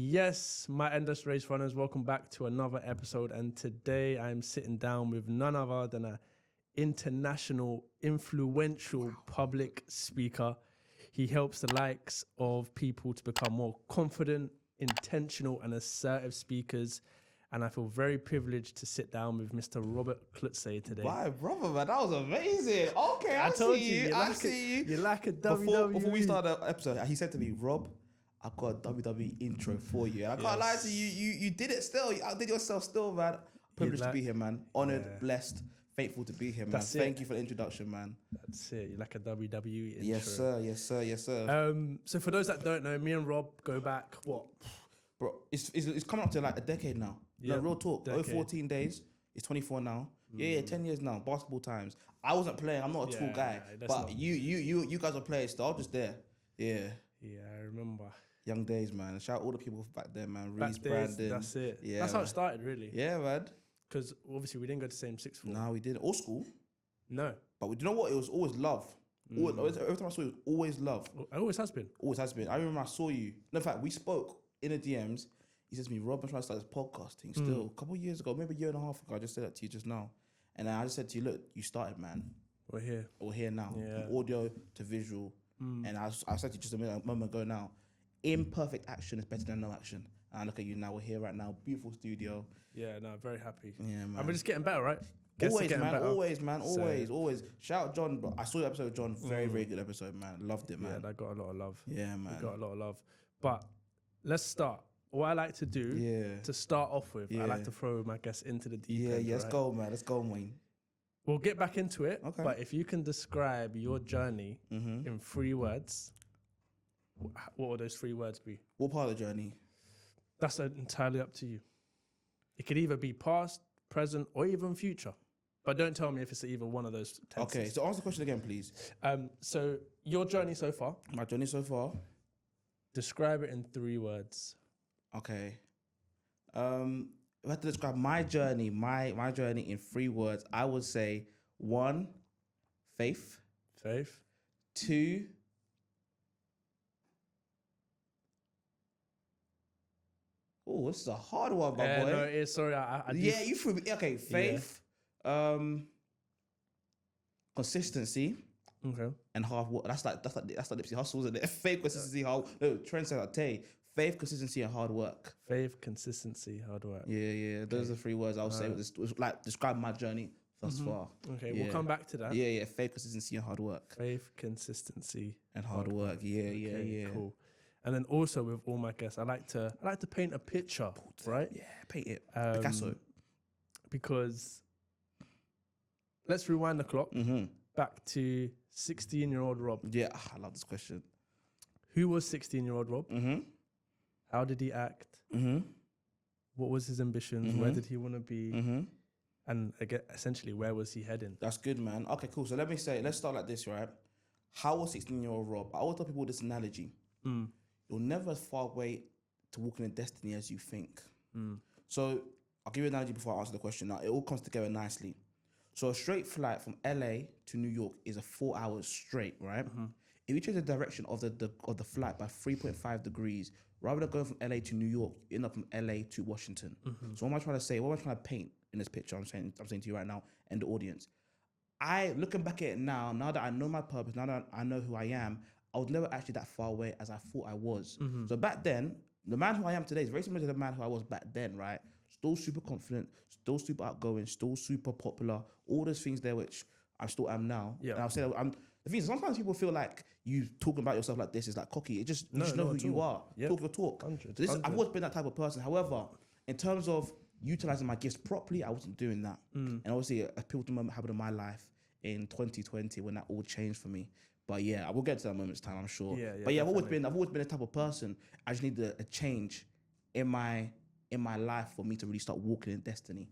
Yes, my endless race runners, welcome back to another episode. And today I'm sitting down with none other than an international, influential public speaker. He helps the likes of people to become more confident, intentional, and assertive speakers. And I feel very privileged to sit down with Mr. Robert Klutze today. My brother, man, that was amazing. Okay, I told see you. I see you. You're like a Before WWE. we started the episode, he said to me, Rob, I've got a WWE intro for you. And I can't lie to you. You did it still. You outdid yourself still, man. Privileged to be here, man. Honored, blessed, thankful to be here, man. Thank you for the introduction, man. That's it. You're like a WWE intro. Yes, sir. Yes, sir. Yes, sir. So for those that don't know, me and Rob go back, what? Bro, it's coming up to like a decade now. Yeah, No, real talk. decade. 14 days. It's 24 now. Yeah, 10 years now. Basketball times. I wasn't playing. I'm not a tall guy. But you guys are playing still. I was just there. Yeah. Yeah, I remember. Young days, man. Shout out all the people back then, man. Back Reese, days, Brandon. that's it. Yeah, That's how man. it started, really. Yeah, man. Because obviously we didn't go to the same sixth form. No, we didn't. All school. No. But do you know what? It was always love. Every time I saw you, it was always love. It always has been. Always has been. I remember I saw you. No, in fact, we spoke in the DMs. He says to me, Rob, I'm trying to start this podcast thing still. A couple of years ago, maybe a year and a half ago, I just said that to you just now. And I just said to you, look, you started, man. We're here. We're here now. Yeah. From audio to visual. And I said to you just a moment ago now, imperfect action is better than no action. And look at you now. We're here right now. Beautiful studio. Yeah, no, very happy. Yeah, man. And we're just getting better, right? Guess Always, getting man. better. Always, man. Always, So- always. Shout out John, bro. I saw the episode of John. Very, very good episode, man. Loved it, Yeah, man. that got a lot of love. Yeah, We man. got a lot of love. But let's start. What I like to do to start off with, I like to throw my guests into the deep end. Let's right? go, man. Let's go, Wayne. We'll get back into it. Okay. But if you can describe your journey in 3 words, what would those 3 words be? What part of the journey? That's entirely up to you. It could either be past, present, or even future. But don't tell me if it's either one of those tenses. Okay, so answer the question again, please. So your journey so far, My journey so far. describe it in 3 words. Okay. If I had to describe my journey, my journey in 3 words, I would say 1, faith. Faith. 2, oh, this is a hard one, my boy. No, it is. Sorry, I Yeah, you threw me. Okay, faith, consistency, Okay. and hard work. That's like Nipsey Hussle, isn't it? Faith, consistency, hard. No, Trent said that. Tay. Faith, consistency, and hard work. Faith, consistency, hard work. Yeah. Those are 3 words I would say. Was like describe my journey thus far. Okay, Yeah. we'll come back to that. Yeah. Faith, consistency, and hard work. Faith, consistency, And hard work. Yeah. Okay, cool. And then also with all my guests, I like to paint a picture, right? Yeah, paint it. Picasso. Because let's rewind the clock back to 16-year-old Rob. Yeah, I love this question. Who was 16-year-old Rob? How did he act? What was his ambitions? Where did he want to be? And again, essentially, where was he heading? That's good, man. Okay, cool. So let's start like this, right? How was 16-year-old Rob? I always tell people this analogy. You're never as far away to walking in destiny as you think. So I'll give you an analogy before I answer the question. Now, it all comes together nicely. So a straight flight from LA to New York is a 4 hours straight, right? If you change the direction of the flight by 3.5 degrees, rather than going from LA to New York, you end up from LA to Washington. So what am I trying to say? What am I trying to paint in this picture? I'm saying to you right now and the audience. Looking back at it now that I know my purpose, now that I know who I am, I was never actually that far away as I thought I was. So back then, the man who I am today is very similar to the man who I was back then, right? Still super confident, still super outgoing, still super popular, all those things there which I still am now. Yeah. And I'll say that the thing is, sometimes people feel like you talking about yourself like this is like cocky. You just know who you are. Yeah. Talk your talk. 100, So I've 100. always been that type of person. However, in terms of utilizing my gifts properly, I wasn't doing that. And obviously a pivotal moment happened in my life in 2020 when that all changed for me. But yeah, I will get to that moment's time, I'm sure. But yeah, I've always been a type of person. I just need a change in my life for me to really start walking in destiny.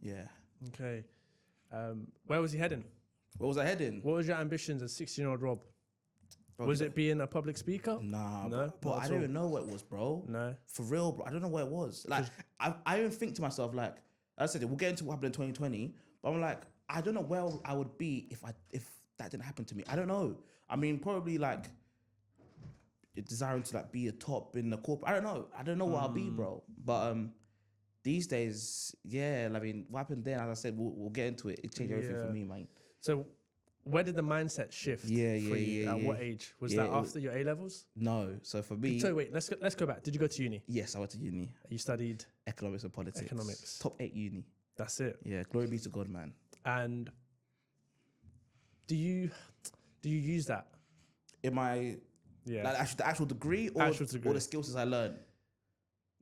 Yeah. Okay. Where was he heading? Where was I heading? What was your ambitions as 16-year-old Rob? Was it being a public speaker? Nah, No, bro. not I at don't all. even know what it was, bro. No. For real, bro. I don't know what it was. Like, I even think to myself, like, I said, we'll get into what happened in 2020, but I'm like, I don't know where I would be if that didn't happen to me. I don't know. I mean, probably like desiring to like be a top in the corporate. I don't know what I'll be, bro. But these days, yeah, I mean, what happened then? As I said, we'll get into it. It changed everything for me, man. So, where did the mindset shift? For you? At what age was that? After your A levels? No. So for me, so wait, let's go back. Did you go to uni? Yes, I went to uni. You studied economics and politics. Economics. Top 8 uni. That's it. Yeah, glory be to God, man. And do you use that in my like the actual degree or the skill sets I learned?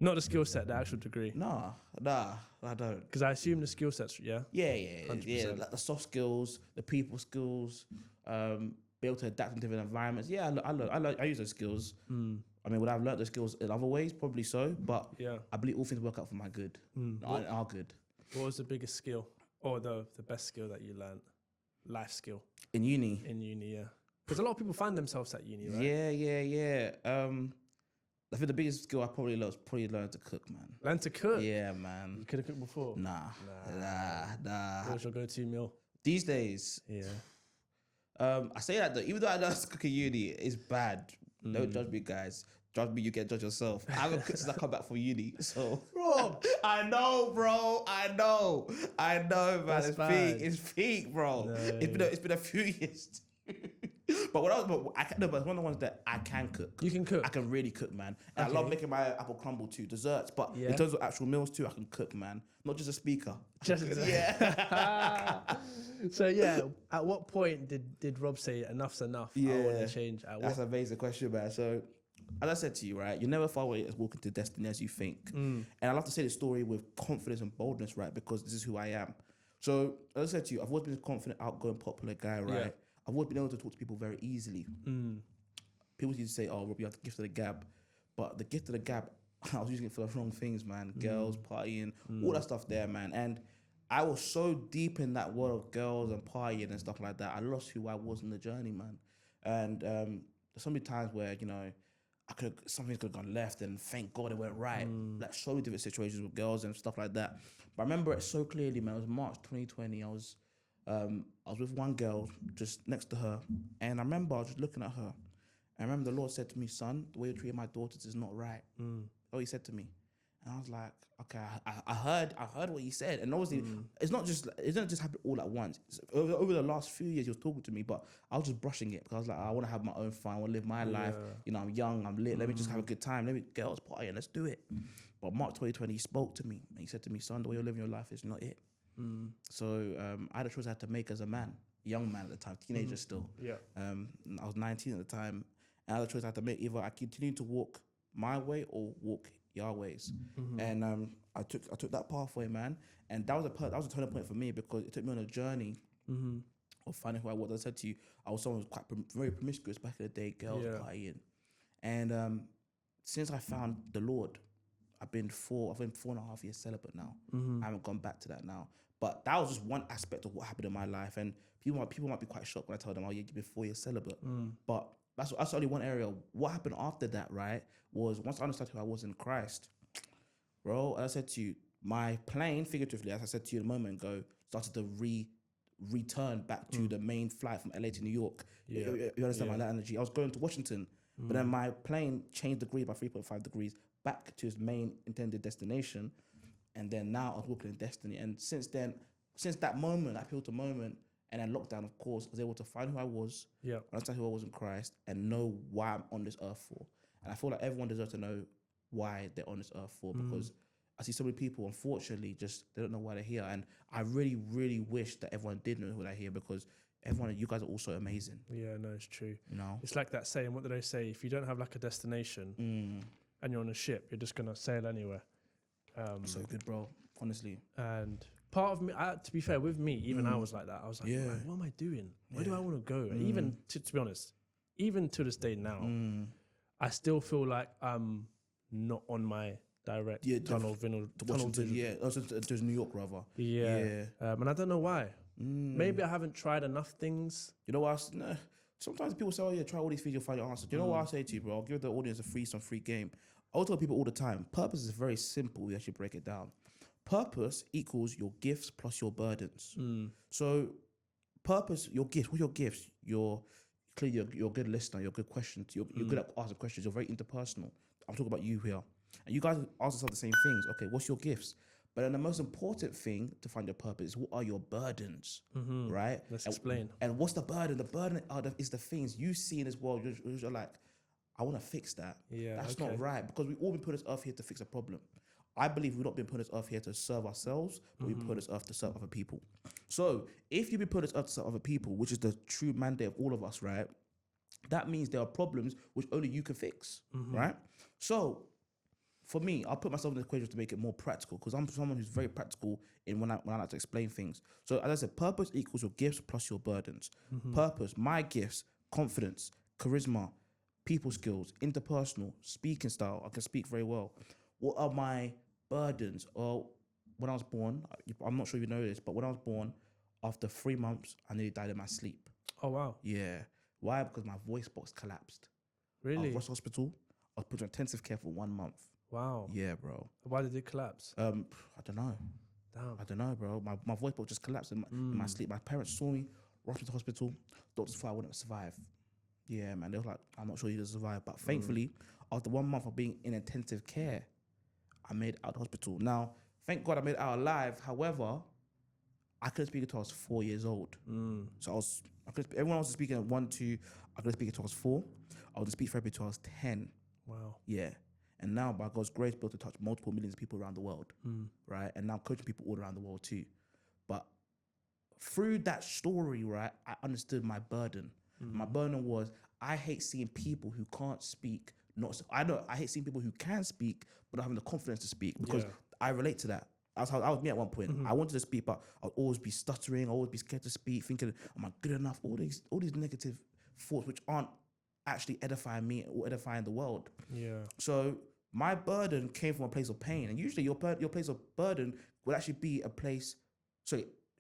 Not the skill set, the actual degree. Nah, I don't. Because I assume the skill sets, yeah, 100%. Like the soft skills, the people skills, be able to adapt in different environments. Yeah, I use those skills. I mean, would I have learned those skills in other ways? Probably so, but I believe all things work out for my good. Are good. What was the biggest skill or the best skill that you learned? Life skill in uni. Yeah. Because a lot of people find themselves at uni, right? Yeah. I think the biggest skill I probably learned was learn to cook, man. Learn to cook? Yeah, man. You could have cooked before? Nah. What's your go-to meal? These days, I say that though, even though I learned to cook in uni, it's bad. Don't judge me, guys. Judge me, you get judged yourself. I haven't cooked since I come back from uni, so. Bro, I know, bro. I know, man. It's peak, bro. No. It's been a few years. But it's one of the ones that I can cook. You can cook? I can really cook, man. And I love making my apple crumble too, desserts. But in terms of actual meals too, I can cook, man. Not just a speaker. So at what point did Rob say enough's enough? I want to change. That's an amazing question, man. So as I said to you, right, you're never far away as walking to destiny as you think. And I love to say this story with confidence and boldness, right? Because this is who I am. So as I said to you, I've always been a confident, outgoing, popular guy, right? Yeah. I've always been able to talk to people very easily. People used to say, "Oh, Rob, you have the gift of the gab," but the gift of the gab, I was using it for the wrong things, man. Girls, partying, all that stuff there, man. And I was so deep in that world of girls and partying and stuff like that, I lost who I was in the journey, man. And there's so many times where something could have gone left, and thank God it went right. Like so many different situations with girls and stuff like that. But I remember it so clearly, man. It was March 2020. I was with one girl just next to her, and I remember I was just looking at her. I remember the Lord said to me, "Son, the way you're treating my daughters is not right." Oh, He said to me, and I was like, "Okay, I heard what He said." And obviously, it didn't just happen all at once. Over the last few years, He was talking to me, but I was just brushing it because I was like, I want to have my own fun. I want to live my life. You know, I'm young, I'm lit. Let me just have a good time. Let me girls party and let's do it. But March 2020, He spoke to me and He said to me, "Son, the way you're living your life is not it." So I had a choice I had to make as a man, young man at the time, teenager still. I was 19 at the time, and I had a choice I had to make. Either I continue to walk my way or walk your ways. And I took that pathway, man. And that was a turning point for me because it took me on a journey of finding who I was. As I said to you, I was someone who was quite very promiscuous back in the day, girls partying. And since I found the Lord, I've been 4.5 years celibate now. I haven't gone back to that now. But that was just one aspect of what happened in my life. And people might be quite shocked when I tell them, "Oh, yeah, you've been 4 years celibate." But that's only one area. What happened after that, right, was once I understood who I was in Christ, bro, as I said to you, my plane, figuratively, as I said to you a moment ago, started to return back to the main flight from LA to New York. You understand my energy? I was going to Washington, but then my plane changed degree by 3.5 degrees back to its main intended destination. And then now I was walking in destiny. And since that moment, that pivotal moment, and then lockdown, of course, I was able to find who I was, understand who I was in Christ, and know why I'm on this earth for. And I feel like everyone deserves to know why they're on this earth for, because I see so many people, unfortunately, they don't know why they're here. And I really, really wish that everyone did know who they're here, because everyone, you guys are also amazing. Yeah, no, it's true. You know, it's like that saying. What do they say? If you don't have like a destination and you're on a ship, you're just gonna sail anywhere. So good, bro. Honestly. And part of me, to be fair, with me, even I was like that. I was like, what am I doing? Where do I want to go? And even to be honest, even to this day now, I still feel like I'm not on my direct tunnel vision. To New York, rather. And I don't know why. Maybe I haven't tried enough things. You know what? Sometimes people say, "Oh yeah, try all these things, you'll find your answer." Do you know what I say to you, bro? I'll give the audience some free game. I tell people all the time, purpose is very simple. We actually break it down. Purpose equals your gifts plus your burdens. So purpose, your gifts, what's your gifts? clearly you're a good listener. You're a good questioner. You're good at asking questions. You're very interpersonal. I'm talking about you here, and you guys ask yourself the same things. Okay, what's your gifts? But then the most important thing to find your purpose is what are your burdens, right? Let's explain. And what's the burden? The burden is the things you see in this world. You're like, I want to fix that. Yeah, That's not right, because we all been put on this earth here to fix a problem. I believe we've not been put on this earth here to serve ourselves, but we've been put on this earth to serve other people. So if you've been put on this earth to serve other people, which is the true mandate of all of us, right? That means there are problems which only you can fix, right? So for me, I'll put myself in the equation to make it more practical, because I'm someone who's very practical in when I like to explain things. So as I said, purpose equals your gifts plus your burdens. Purpose, my gifts, confidence, charisma, people skills, interpersonal, speaking style. I can speak very well. What are my burdens? Well, when I was born, I'm not sure if you know this, but when I was born, after 3 months, I nearly died in my sleep. Oh, wow. Yeah. Why? Because my voice box collapsed. Really? I was hospital. I was put on intensive care for 1 month. Wow. Yeah, bro. Why did it collapse? I don't know. Damn. I don't know, bro. My voice box just collapsed in my sleep. My parents saw me, rushed me to hospital. Doctors thought I wouldn't survive. Yeah, man. They were like, I'm not sure you'll survive. But thankfully, after 1 month of being in intensive care, I made it out of hospital. Now, thank God I made it out alive. However, I couldn't speak until I was 4 years old. So everyone else was speaking at 1, 2. I couldn't speak until I was 4. I was in speech therapy until I was 10. Wow. Yeah. And now, by God's grace, built to touch multiple millions of people around the world, right? And now coaching people all around the world too. But through that story, right, I understood my burden. My burden was, I hate seeing people who can't speak. I hate seeing people who can speak, but not having the confidence to speak, because I relate to that. That's how I was me at one point. I wanted to speak, but I'd always be stuttering. I'd always be scared to speak, thinking, am I good enough? All these negative thoughts, which aren't actually edifying me or edifying the world. Yeah. So my burden came from a place of pain, and usually your place of burden would actually be a place.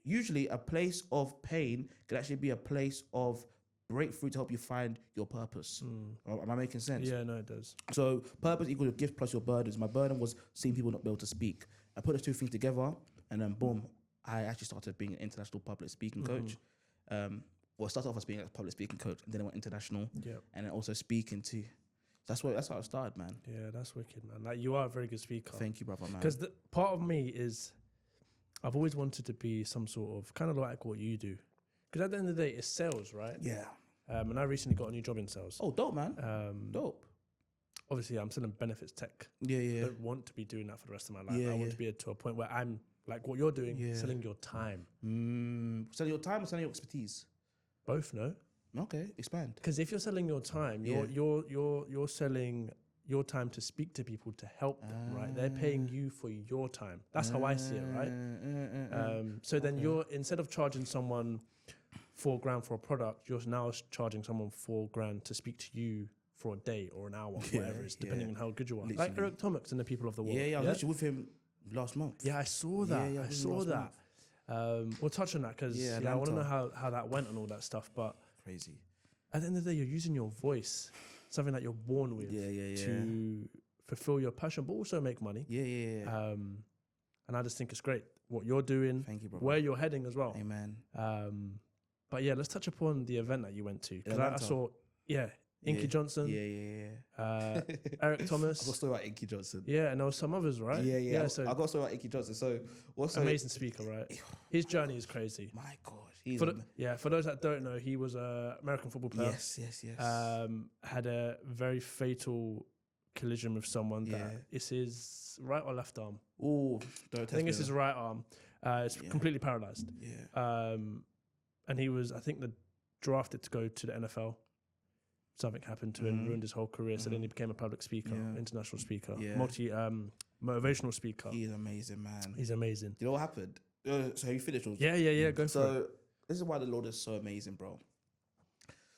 Usually a place of pain could actually be a place of breakthrough to help you find your purpose. Am I making sense? Yeah, no, it does. So purpose equals your gift plus your burdens. My burden was seeing people not be able to speak. I put those two things together, and then boom, I actually started being an international public speaking coach. Well, I started off as being a public speaking coach, and then I went international. Yeah. And then also speaking too. That's how I started, man. Yeah, that's wicked, man. Like, you are a very good speaker. Thank you, brother, man. Because part of me is, I've always wanted to be some sort of, kind of like what you do. Because at the end of the day, it's sales, right? Yeah. And I recently got a new job in sales. Oh, dope, man. Dope. Obviously, I'm still in benefits tech. Yeah, yeah. I don't want to be doing that for the rest of my life. Yeah, I want to be to a point where I'm, like what you're doing, selling your time. Selling your time or selling your expertise? Both, no? Okay, expand. Because if you're selling your time, you're selling your time to speak to people, to help them, right? They're paying you for your time. That's how I see it, right? So then you're, instead of charging someone $4,000 for a product, you're now charging someone $4,000 to speak to you for a day or an hour, whatever it is, depending on how good you are. Literally. Like Eric Thomas and the People of the World. Yeah, I was actually with him last month. Yeah, I saw that. I saw that. We'll touch on that because I want to know how that went and all that stuff. But crazy. At the end of the day, you're using your voice, something that you're born with, to fulfill your passion, but also make money. And I just think it's great what you're doing. Thank you, bro. Where you're heading as well. Amen. But yeah, let's touch upon the event that you went to, because I saw, Inky Johnson. Eric Thomas. I got a story about Inky Johnson. Yeah, and there was some others, right? Yeah. So I got a story about Inky Johnson. So what's amazing speaker, right? His journey is crazy. My God. For those that don't know, he was an American football player. Yes. Had a very fatal collision with someone that is his right or left arm. Oh, I think it's his right arm. It's completely paralyzed. Yeah. And he was, I think, drafted to go to the NFL. Something happened to him, ruined his whole career. So then he became a public speaker, international speaker, motivational speaker. He's amazing, man. He's amazing. You know what happened? So you finished? Yeah. Go for it. So this is why the Lord is so amazing, bro.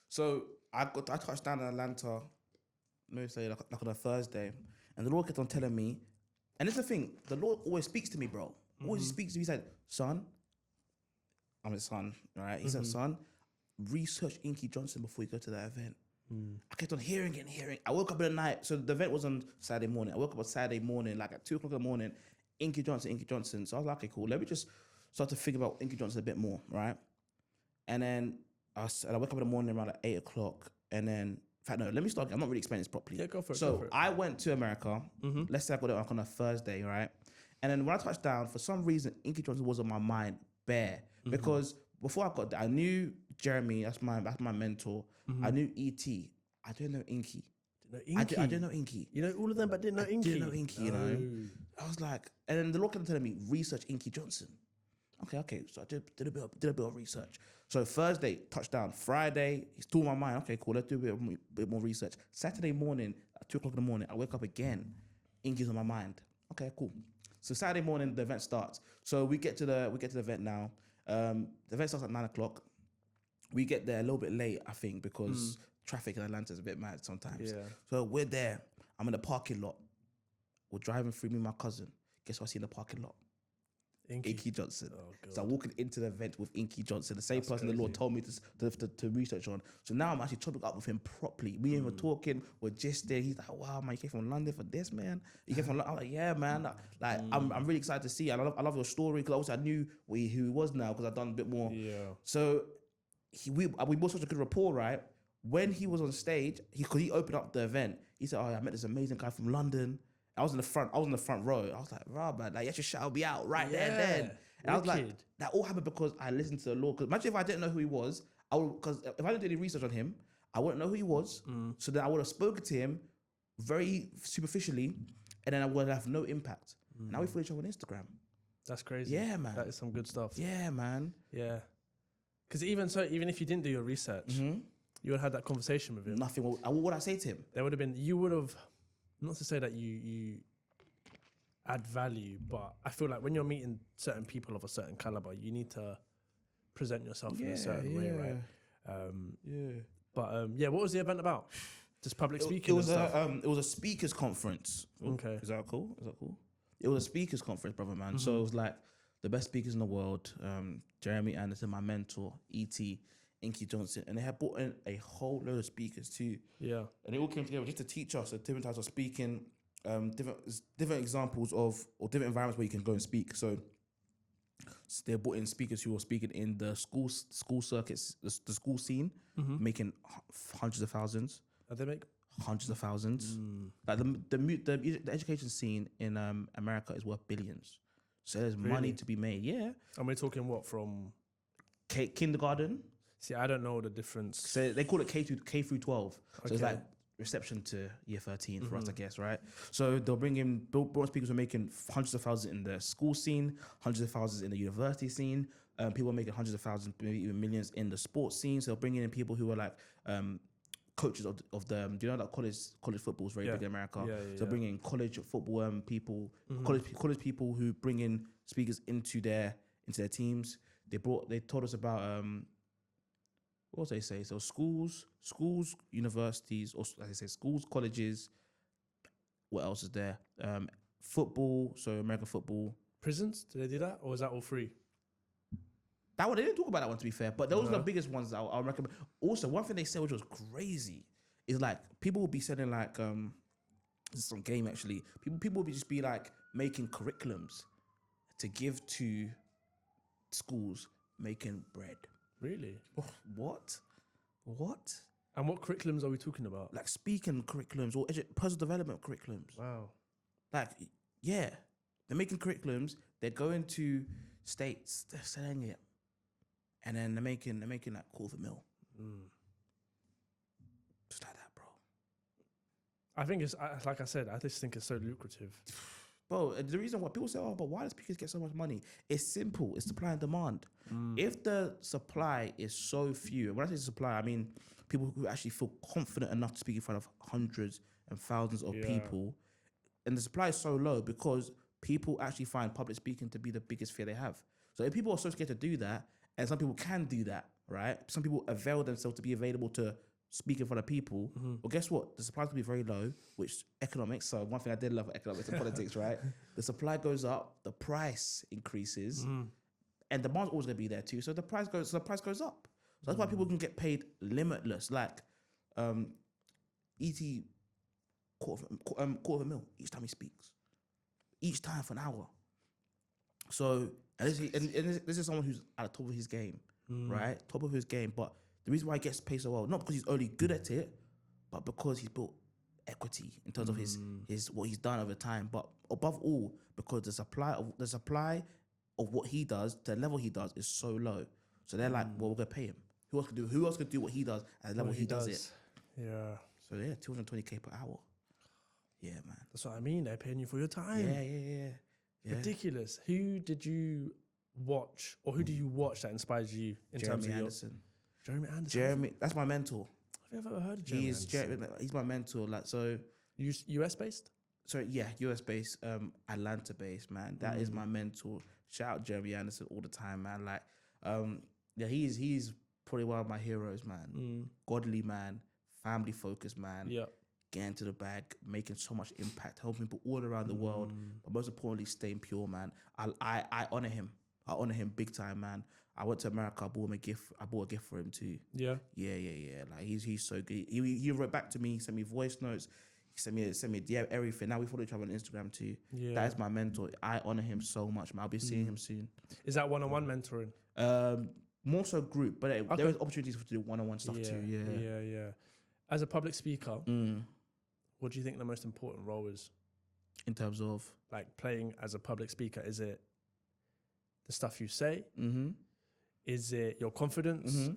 So I touched down in Atlanta, maybe say like on a Thursday, and the Lord kept on telling me, and it's the thing, the Lord always speaks to me, bro. Always speaks to me. He said, son, I'm his son, right? He said, son, research Inky Johnson before you go to that event. I kept on hearing it. I woke up in the night. So the event was on Saturday morning. I woke up on Saturday morning, like at 2 o'clock in the morning, Inky Johnson. So I was like, okay, cool. Let me just start to think about Inky Johnson a bit more, right? And then I wake up in the morning around like 8 o'clock, and then, in fact, no, let me start. I'm not really explaining this properly. Yeah, go for it. So go for it. I went to America. Let's say I got it on a Thursday, right? And then when I touched down, for some reason, Inky Johnson was on my mind bare because before I got there, I knew Jeremy. That's my mentor. I knew ET. I didn't know Inky. I didn't know Inky. You know all of them, but didn't know Inky. Didn't know Inky. You know, I was like, and then the Lord kept telling me research Inky Johnson. Okay. So I did a bit of research. So Thursday, touchdown. Friday, he's still in my mind. Okay, cool. Let's do a bit more research. Saturday morning, at 2 o'clock in the morning, I wake up again. Inky's on my mind. Okay, cool. So Saturday morning, the event starts. So we get to the event now. The event starts at 9 o'clock. We get there a little bit late, I think, because traffic in Atlanta is a bit mad sometimes. Yeah. So we're there. I'm in the parking lot. We're driving through, me and my cousin. Guess what I see in the parking lot? Inky Johnson. Oh, God. So I'm walking into the event with Inky Johnson, the same person the Lord told me to research on. So now I'm actually chopping up with him properly. Me and him were talking, we're just there. He's like, wow, man, you came from London for this, man. You came from London. I'm like, yeah, man. Like, I'm really excited to see it. I love your story, because also I knew who he was now, because I've done a bit more. Yeah. So we built such a good rapport, right? When he was on stage, because he opened up the event, he said, oh, I met this amazing guy from London. I was in the front row. I was like, rah, man, like, you should shout me out right there and then. And I was like, that all happened because I listened to the Lord. Because imagine if I didn't know who he was, because if I didn't do any research on him, I wouldn't know who he was. So then I would have spoken to him very superficially, and then I would have no impact. Now we follow each other on Instagram. That's crazy. Yeah, man. That is some good stuff. Yeah, man. Yeah. Because even if you didn't do your research, you would have had that conversation with him. Nothing. What would I say to him? There would have been, you would have, not to say that you add value, but I feel like when you're meeting certain people of a certain caliber, you need to present yourself in a certain way, right? But what was the event about? Just public speaking. It was a speakers conference. Okay. Is that cool? It was a speakers conference, brother, man. So it was like the best speakers in the world. Jeremy Anderson, my mentor, E.T., Inky Johnson, and they had brought in a whole load of speakers too. Yeah. And they all came together just to teach us the different types of speaking, different examples of, or different environments where you can go and speak. So they brought in speakers who were speaking in the school circuits, the school scene, making hundreds of thousands. They make hundreds of thousands. Like the education scene in America is worth billions. So there's money to be made. Yeah. And we're talking what, from kindergarten? See, I don't know the difference. So they call it K through 12. So Okay. it's like reception to year 13 for us, I guess, right? So they'll bring in, broad speakers are making hundreds of thousands in the school scene, hundreds of thousands in the university scene. People are making hundreds of thousands, maybe even millions in the sports scene. So they'll bring in people who are like coaches of the, do you know that college football is very big in America? So bring in college football people, college people who bring in speakers into their teams. They told us about what did they say? So schools, universities, or as I say, schools, colleges. What else is there? Football, so American football. Prisons? Do they do that, or is that all free? That one, they didn't talk about that one, to be fair, but those are the biggest ones that I'll recommend. Also, one thing they said which was crazy is like people will be selling like this is some game actually. People will just be like making curriculums to give to schools making bread. Really? What? And what curriculums are we talking about? Like speaking curriculums or personal development curriculums. Wow. Like, yeah, they're making curriculums. They're going to states. They're selling it, and then they're making like $250,000. Just like that, bro. I think it's like I said. I just think it's so lucrative. Bro, the reason why people say, oh, but why do speakers get so much money? It's simple. It's supply and demand. If the supply is so few, and when I say supply, I mean people who actually feel confident enough to speak in front of hundreds and thousands of people, and the supply is so low because people actually find public speaking to be the biggest fear they have. So if people are so scared to do that, and some people can do that, right? Some people avail themselves to be available to speak in front of people. Well, guess what? The supply will be very low, which economics. So one thing I did love economics and politics, right? The supply goes up, the price increases, and demand's always going to be there too. So the price goes up. So that's why people can get paid limitless. Like, E.T. $250,000 each time he speaks, each time for an hour. So and this is someone who's at the top of his game, right? Top of his game, but The reason why he gets paid so well, not because he's only good at it, but because he's built equity in terms of his what he's done over time. But above all, because the supply of what he does, the level he does is so low. So they're like, well, we're gonna pay him. Who else could do what he does at the level he does it? Yeah. So yeah, 220K per hour. Yeah, man. That's what I mean. They're paying you for your time. Yeah. Ridiculous. Who did you watch, or who do you watch that inspires you in terms of Jeremy Anderson? That's my mentor. Have you ever heard of Jeremy Anderson? He's my mentor. Like, so, US based? Sorry, yeah, US based, Atlanta based, man. That is my mentor. Shout out Jeremy Anderson all the time, man. Like, yeah, he's probably one of my heroes, man. Godly man, family focused man. Yeah. Getting to the bag, making so much impact, helping people all around the world, but most importantly, staying pure, man. I honor him. I honor him big time, man. I went to America. I bought him a gift. I bought a gift for him too. Yeah. Like he's so good. He wrote back to me, sent me voice notes. He sent me a DM, everything. Now we follow each other on Instagram too. Yeah. That is my mentor. I honor him so much, man. I'll be seeing him soon. Is that one-on-one mentoring? More so group, but there is opportunities to do one-on-one stuff too. Yeah. As a public speaker, what do you think the most important role is? In terms of? Like playing as a public speaker, is it the stuff you say? Is it your confidence?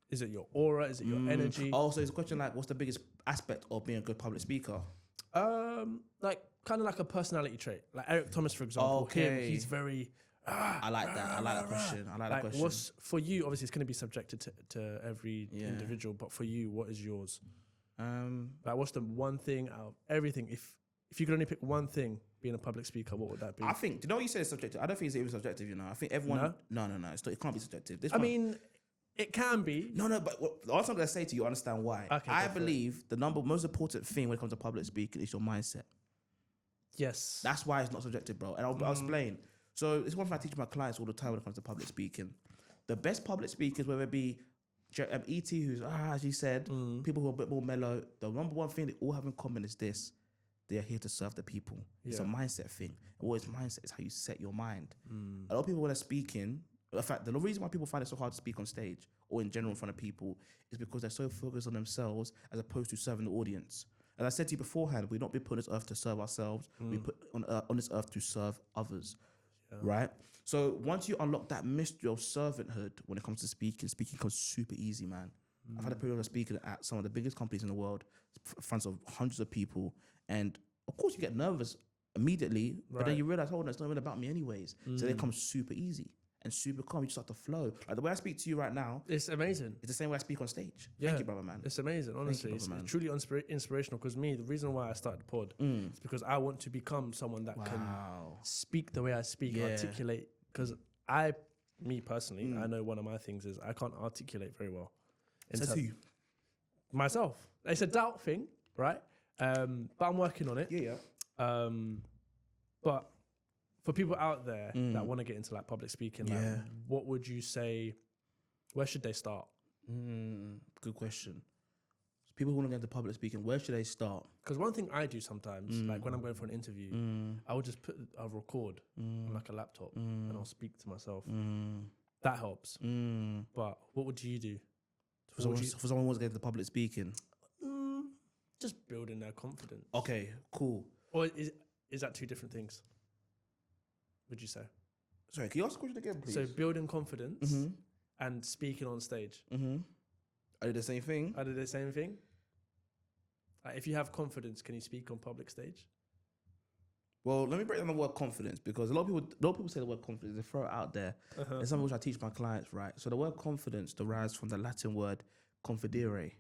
Is it your aura? Is it your energy? Oh, so it's a question like, what's the biggest aspect of being a good public speaker? Like kind of like a personality trait. Like Eric Thomas, for example. He's very... I like that. I like that question. What's for you? Obviously, it's going to be subjected to every individual. But for you, what is yours? Like, what's the one thing out of everything? If you could only pick one thing, being a public speaker, what would that be? I think. Do you know what you said is subjective? I don't think it's even subjective. You know, I think everyone. No. It can't be subjective. I mean, it can be. No. But the answer I'm going to say to you, understand why. Okay, I believe the most important thing when it comes to public speaking is your mindset. Yes. That's why it's not subjective, bro. And I'll explain. So it's one thing I teach my clients all the time when it comes to public speaking. The best public speakers, whether it be E.T., who's, as you said, people who are a bit more mellow, the number one thing they all have in common is this. They are here to serve the people. It's a mindset thing. And what is mindset is how you set your mind. A lot of people when they're speaking, in fact, the reason why people find it so hard to speak on stage or in general in front of people is because they're so focused on themselves as opposed to serving the audience. As I said to you beforehand, we've not been put on this earth to serve ourselves. We put on this earth to serve others. Right? So once you unlock that mystery of servanthood when it comes to speaking comes super easy, man. I've had a period of speaking at some of the biggest companies in the world, in front of hundreds of people, and of course you get nervous immediately, but then you realize, hold on, it's not even about me anyways. So it comes super easy and super calm. You just start to flow. Like the way I speak to you right now, it's amazing. It's the same way I speak on stage. Thank you, brother, man. It's amazing, honestly. It's truly inspirational because the reason why I started the pod is because I want to become someone that can speak the way I speak, articulate. Because me personally, I know one of my things is I can't articulate very well. Says who? Myself. It's a doubt thing, right? But I'm working on it. Yeah. But for people out there that want to get into like public speaking, like, what would you say? Where should they start? Good question. So people who want to get into public speaking, where should they start? Because one thing I do sometimes, like when I'm going for an interview, I'll record on like a laptop and I'll speak to myself. That helps. But what would you do? For someone who wants to get into public speaking? Just building their confidence. Okay, cool. Or is that two different things? Would you say? Sorry, can you ask the question again, please? So building confidence and speaking on stage. Are they the same thing? Are they the same thing? Like if you have confidence, can you speak on public stage? Well, let me break down the word confidence because a lot of people say the word confidence. They throw it out there. It's something which I teach my clients, right? So the word confidence derives from the Latin word confidere.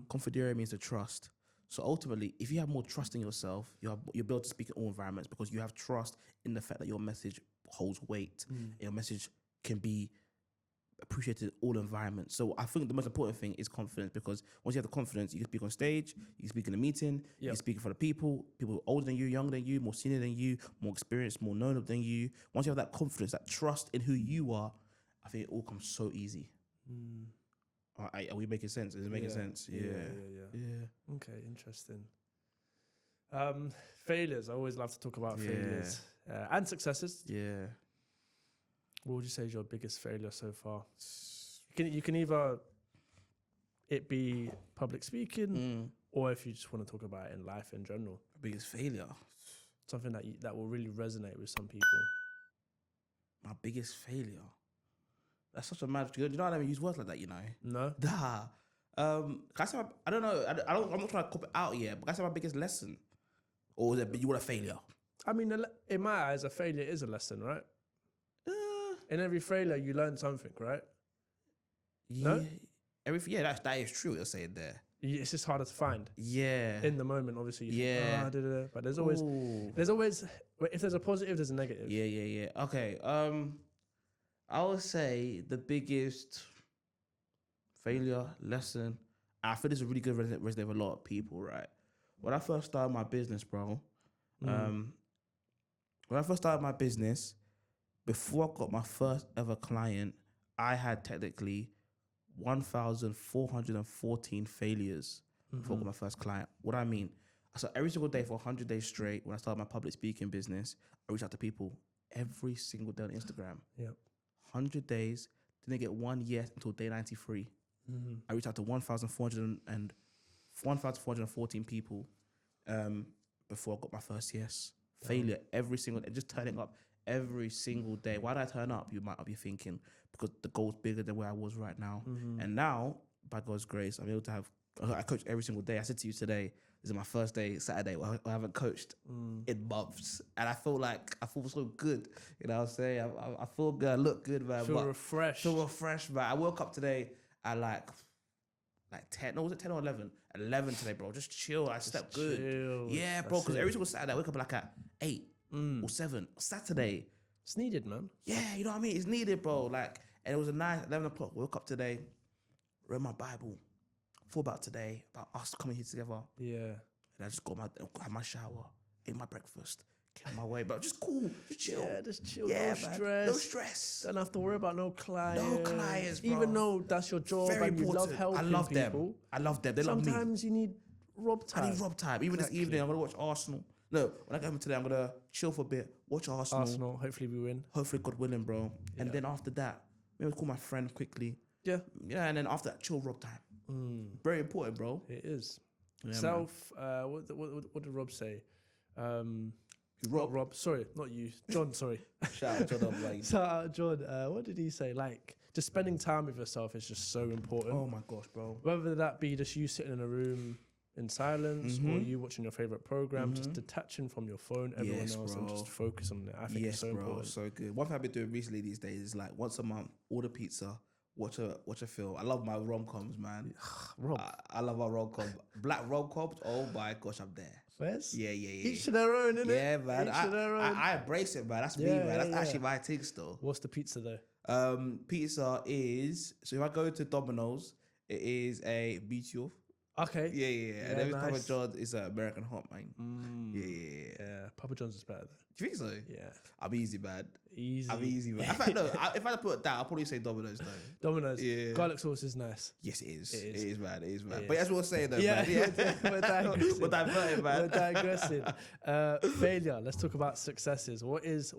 Confidere means to trust. So ultimately, if you have more trust in yourself, you'll be able to speak in all environments because you have trust in the fact that your message holds weight. Your message can be appreciated in all environments. So I think the most important thing is confidence because once you have the confidence, you can speak on stage, you can speak in a meeting, you can speak in front of people older than you, younger than you, more senior than you, more experienced, more known than you. Once you have that confidence, that trust in who you are, I think it all comes so easy. Are we making sense? Is it making sense? Yeah. Okay, interesting. Failures. I always love to talk about failures and successes. Yeah. What would you say is your biggest failure so far? You can either it be public speaking, or if you just want to talk about it in life in general. Biggest failure. Something that will really resonate with some people. My biggest failure. That's such a mad. You know, I don't even use words like that. You know. No. Can I say I don't know. I'm not trying to cop it out yet. But can I say my biggest lesson, or is it you want a failure? I mean, in my eyes, a failure is a lesson, right? In every failure, you learn something, right? Yeah. No? That is true. What you're saying there. It's just harder to find. Yeah. In the moment, obviously. Yeah. But there's always, if there's a positive, there's a negative. Yeah. Okay. I would say the biggest failure lesson. I feel this is a really good resonate with a lot of people, right? When I first started my business, bro. When I first started my business, before I got my first ever client, I had technically 1,414 failures before I got my first client. What I mean, so every single day for 100 days straight, when I started my public speaking business, I reached out to people every single day on Instagram. Yep. 100 days, didn't get one yes until day 93. I reached out to 1,414 people before I got my first yes. Failure every single day, just turning up every single day. Why did I turn up? You might not be thinking, because the goal's bigger than where I was right now. And now, by God's grace, I'm able to I coach every single day. I said to you today, this is my first day, Saturday, where I haven't coached in months. And I feel so good. You know what I'm saying? I feel good, I look good, man. Feel refreshed, man. I woke up today at like 10, no, was it 10 or 11? 11 today, bro. Just chill. I slept good. Yeah, bro, because every single Saturday I wake up like at 8 or 7. Saturday. It's needed, man. Yeah, you know what I mean? It's needed, bro. Like, and it was a nice 11 o'clock. Woke up today, read my Bible, thought about today, about us coming here together. Yeah. And I just had my shower, ate my breakfast, get on my way, but just cool, just chill. Yeah, just chill. Yeah, No man. stress. No stress. Don't have to worry about no clients. No clients, bro. Even though that's your job Very and you love important. helping I love people. them. I love them. They love me. Sometimes you need rob time. I need rob time. Even this evening, I'm going to watch Arsenal. No, when I get home today, I'm going to chill for a bit, watch Arsenal. Hopefully we win. Hopefully, God willing, bro. And then after that, maybe call my friend quickly. Yeah. Yeah, and then after that, chill rob time. Very important, bro. It is. Yeah, what did Rob say? Rob. Sorry, not you. John, sorry. Shout out John. Like, Shout out John. What did he say? Like, just spending time with yourself is just so important. oh my gosh, bro. Whether that be just you sitting in a room in silence or you watching your favorite program, just detaching from your phone, everyone else, and just focus on it. I think it's so important. So good. One thing I've been doing recently these days is like once a month, order pizza, watch a film. I love my rom-coms, man. I love my rom-com. Black rom-coms, oh my gosh, I'm there. First? Yeah. Each to their own, innit? Yeah, man. Each to their own. I embrace it, man. That's me, man. That's actually my thing still. What's the pizza though? Pizza is, so if I go to Domino's, it is a meteor. Okay. Yeah. And then with Papa John's, it's an American hot, man. Yeah. Papa John's is better though. Do you think so? Yeah. I'm easy, man. Easy. I'm easy, man. In fact, no, if I had to put it down, I'll probably say Domino's though. Domino's. Yeah. Garlic sauce is nice. Yes, it is. It is. is, man. It is, man. It But is. that's what we're saying though, Yeah, man. Yeah. we're digressing. We're diverting, man. We're digressing. Failure. Let's talk about successes. What is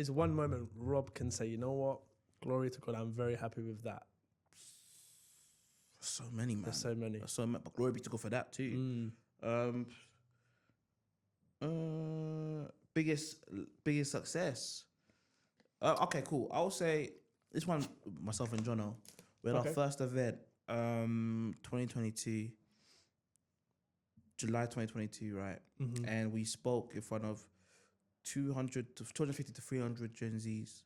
one moment Rob can say, you know what? Glory to God, I'm very happy with that. So many, man. There's so many. So many. But glory be to God for that too. Biggest success. Okay, cool. I would say this one, myself and Jono. We had our first event, 2022, July 2022, right? And we spoke in front of 250 to 300 Gen Zs.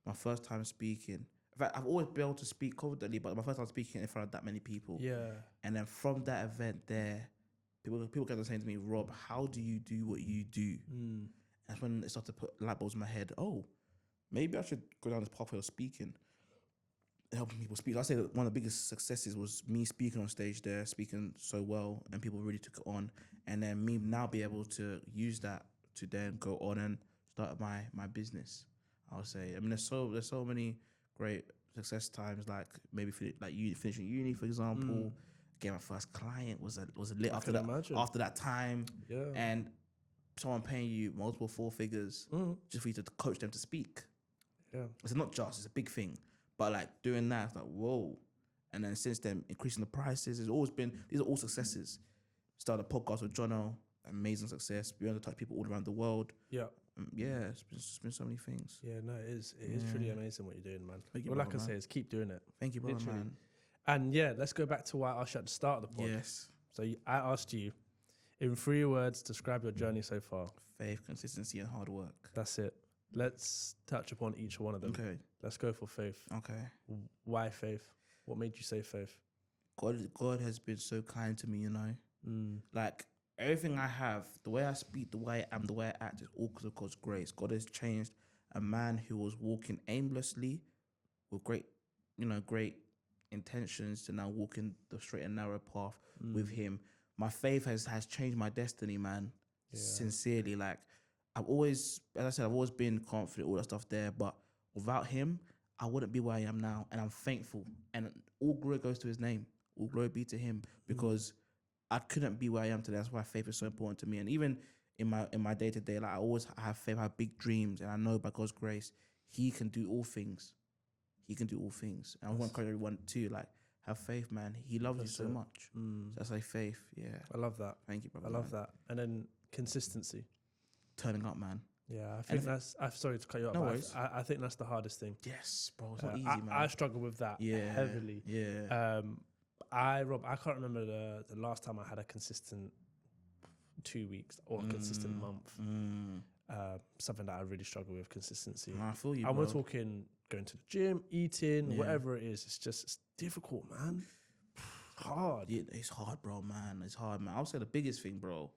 My first time speaking. In fact, I've always been able to speak confidently, but my first time speaking in front of that many people. Yeah. And then from that event there, people kept on saying to me, Rob, how do you do what you do? That's when it started to put light bulbs in my head. Oh, maybe I should go down this pathway of speaking, helping people speak. I say that one of the biggest successes was me speaking on stage there, speaking so well, and people really took it on. And then me now be able to use that to then go on and start my business. I would say. I mean, there's so many great success times, like maybe finishing uni, for example. Getting my first client was lit after that time. Yeah. And someone paying you multiple 4 figures just for you to coach them to speak. Yeah. It's not just, it's a big thing. But like doing that, it's like, whoa. And then since then, increasing the prices. It's always been, these are all successes. Started a podcast with Jono, amazing success. We're able to touch people all around the world. Yeah. Yeah, it's been so many things. Yeah, no, it is. It is truly amazing what you're doing, man. Thank you, All I brother, can say man. is keep doing it. Thank you, brother, Literally. man. And yeah, let's go back to what I asked you at the start of the pod. Yes. So I asked you, in 3 words, describe your journey so far. Faith, consistency, and hard work. That's it. Let's touch upon each one of them. Okay. Let's go for faith. Okay. Why faith? What made you say faith? God has been so kind to me, you know. Mm. Like everything I have, the way I speak, the way I am, the way I act, is all because of God's grace. God has changed a man who was walking aimlessly with great intentions to now walking the straight and narrow path with Him. My faith has changed my destiny, man. Yeah. Sincerely, like I've always, as I said, I've always been confident, all that stuff there, but without Him, I wouldn't be where I am now, and I'm thankful. And all glory goes to His name. All glory be to Him, because I couldn't be where I am today. That's why faith is so important to me. And even in my day to day, like I have faith, I have big dreams, and I know by God's grace, He can do all things. He can do all things. And I want to encourage everyone to like have faith, man. He loves you so much. So that's like faith. Yeah, I love that. Thank you, brother. I love that. And then consistency. Turning up, man. Yeah, I think that's. I'm sorry to cut you off. No but worries. I think that's the hardest thing. Yes, bro. It's not easy, man. I struggle with that heavily. Yeah. I can't remember the last time I had a consistent 2 weeks or a consistent month. Something that I really struggle with, consistency. I feel you, And bro. we're talking going to the gym, eating, whatever it is. It's difficult, man. Hard. Yeah, it's hard, bro, man. It's hard, man. I'll say the biggest thing, bro,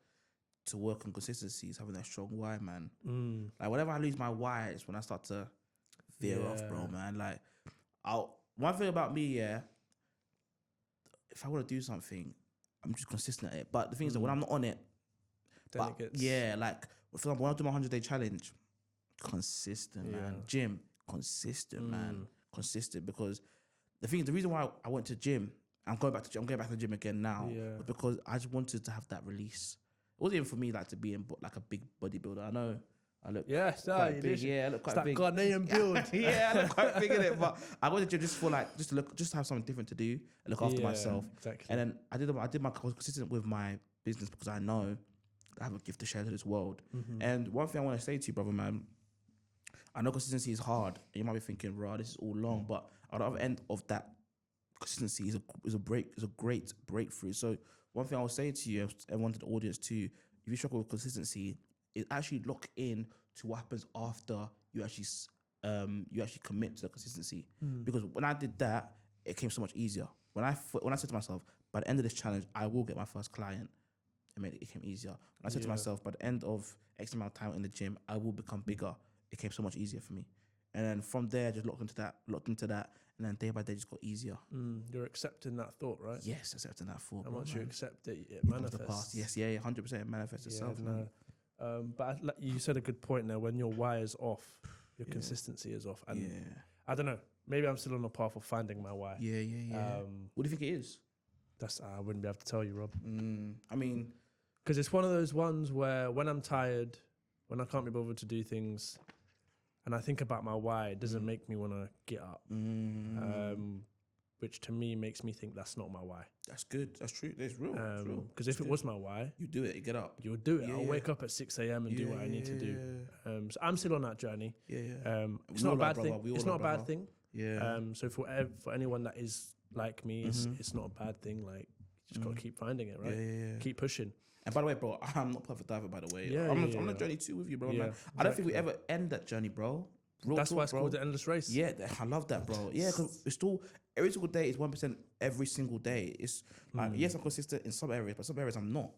to work on consistency is having that strong why, man. Like whenever I lose my why, it's when I start to veer off, bro, man. Like, one thing about me, if I want to do something, I'm just consistent at it. But the thing is that when I'm not on it, Then it gets... like for example, when I do my 100-day challenge, consistent, man. Gym, consistent, man. Consistent, because the reason why I went to gym, I'm going back to the gym again now, was because I just wanted to have that release. It wasn't even for me like to be like a big bodybuilder. I know I look quite big. Yeah, I look quite big. Ghanaian build. Yeah, I look quite big in it. But I went to gym just for like just to have something different to do and look after myself. Exactly. And then I was consistent with my business because I know I have a gift to share to this world. And one thing I want to say to you, brother, man, I know consistency is hard. You might be thinking, "Raw, this is all long," but at the other end of that, consistency is a great breakthrough. So one thing I will say to you, and want the audience too, if you struggle with consistency, it actually lock in to what happens after you actually commit to the consistency. Because when I did that, it came so much easier. When I said to myself, by the end of this challenge, I will get my first client, it came easier. When I said to myself, by the end of X amount of time in the gym, I will become bigger, it came so much easier for me. And then from there, I just locked into that, and then day by day just got easier. You're accepting that thought, right? Yes, accepting that thought. And once you accept it, it becomes the manifests. past. Yes, 100% it manifests itself. No. But you said a good point there. When your why is off, your consistency is off. And I don't know. Maybe I'm still on the path of finding my why. What do you think it is? I wouldn't be able to tell you, Rob. I mean, because it's one of those ones where when I'm tired, when I can't be bothered to do things, and I think about my why, it doesn't make me want to get up. Which to me makes me think that's not my why. That's good. That's true. That's real. Because if it was my why, you do it. You get up. You would do it. I'll wake up at 6 a.m. and do what I need to do. So I'm still on that journey. It's not a bad thing. It's not a bad thing. So for anyone that is like me, it's not a bad thing. Like, you just got to keep finding it, right? Keep pushing. And by the way, bro, I'm not perfect diver, by the way. I'm on the journey too with you, bro, man. I don't think we ever end that journey, bro. That's why it's called the endless race. Yeah, I love that, bro. Yeah, because it's still, every single day is 1% every single day. It's like, yes, I'm consistent in some areas, but some areas I'm not.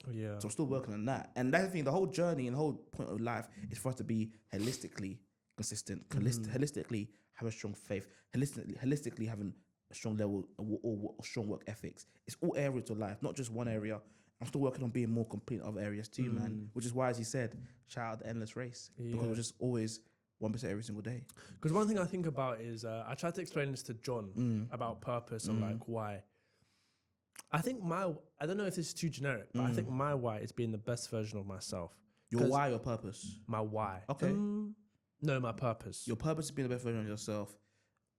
So I'm still working on that. And that's the thing, the whole journey and the whole point of life is for us to be holistically consistent, holistically have a strong faith, holistically having a strong level or strong work ethics. It's all areas of life, not just one area. I'm still working on being more complete in other areas too, man. Which is why, as you said, shout out the endless race. Because we're just always 1% every single day. Because one thing I think about is, I tried to explain this to John about purpose and like why. I think I don't know if this is too generic, but I think my why is being the best version of myself. Your why or purpose? My why. Okay. No, my purpose. Your purpose is being the best version of yourself.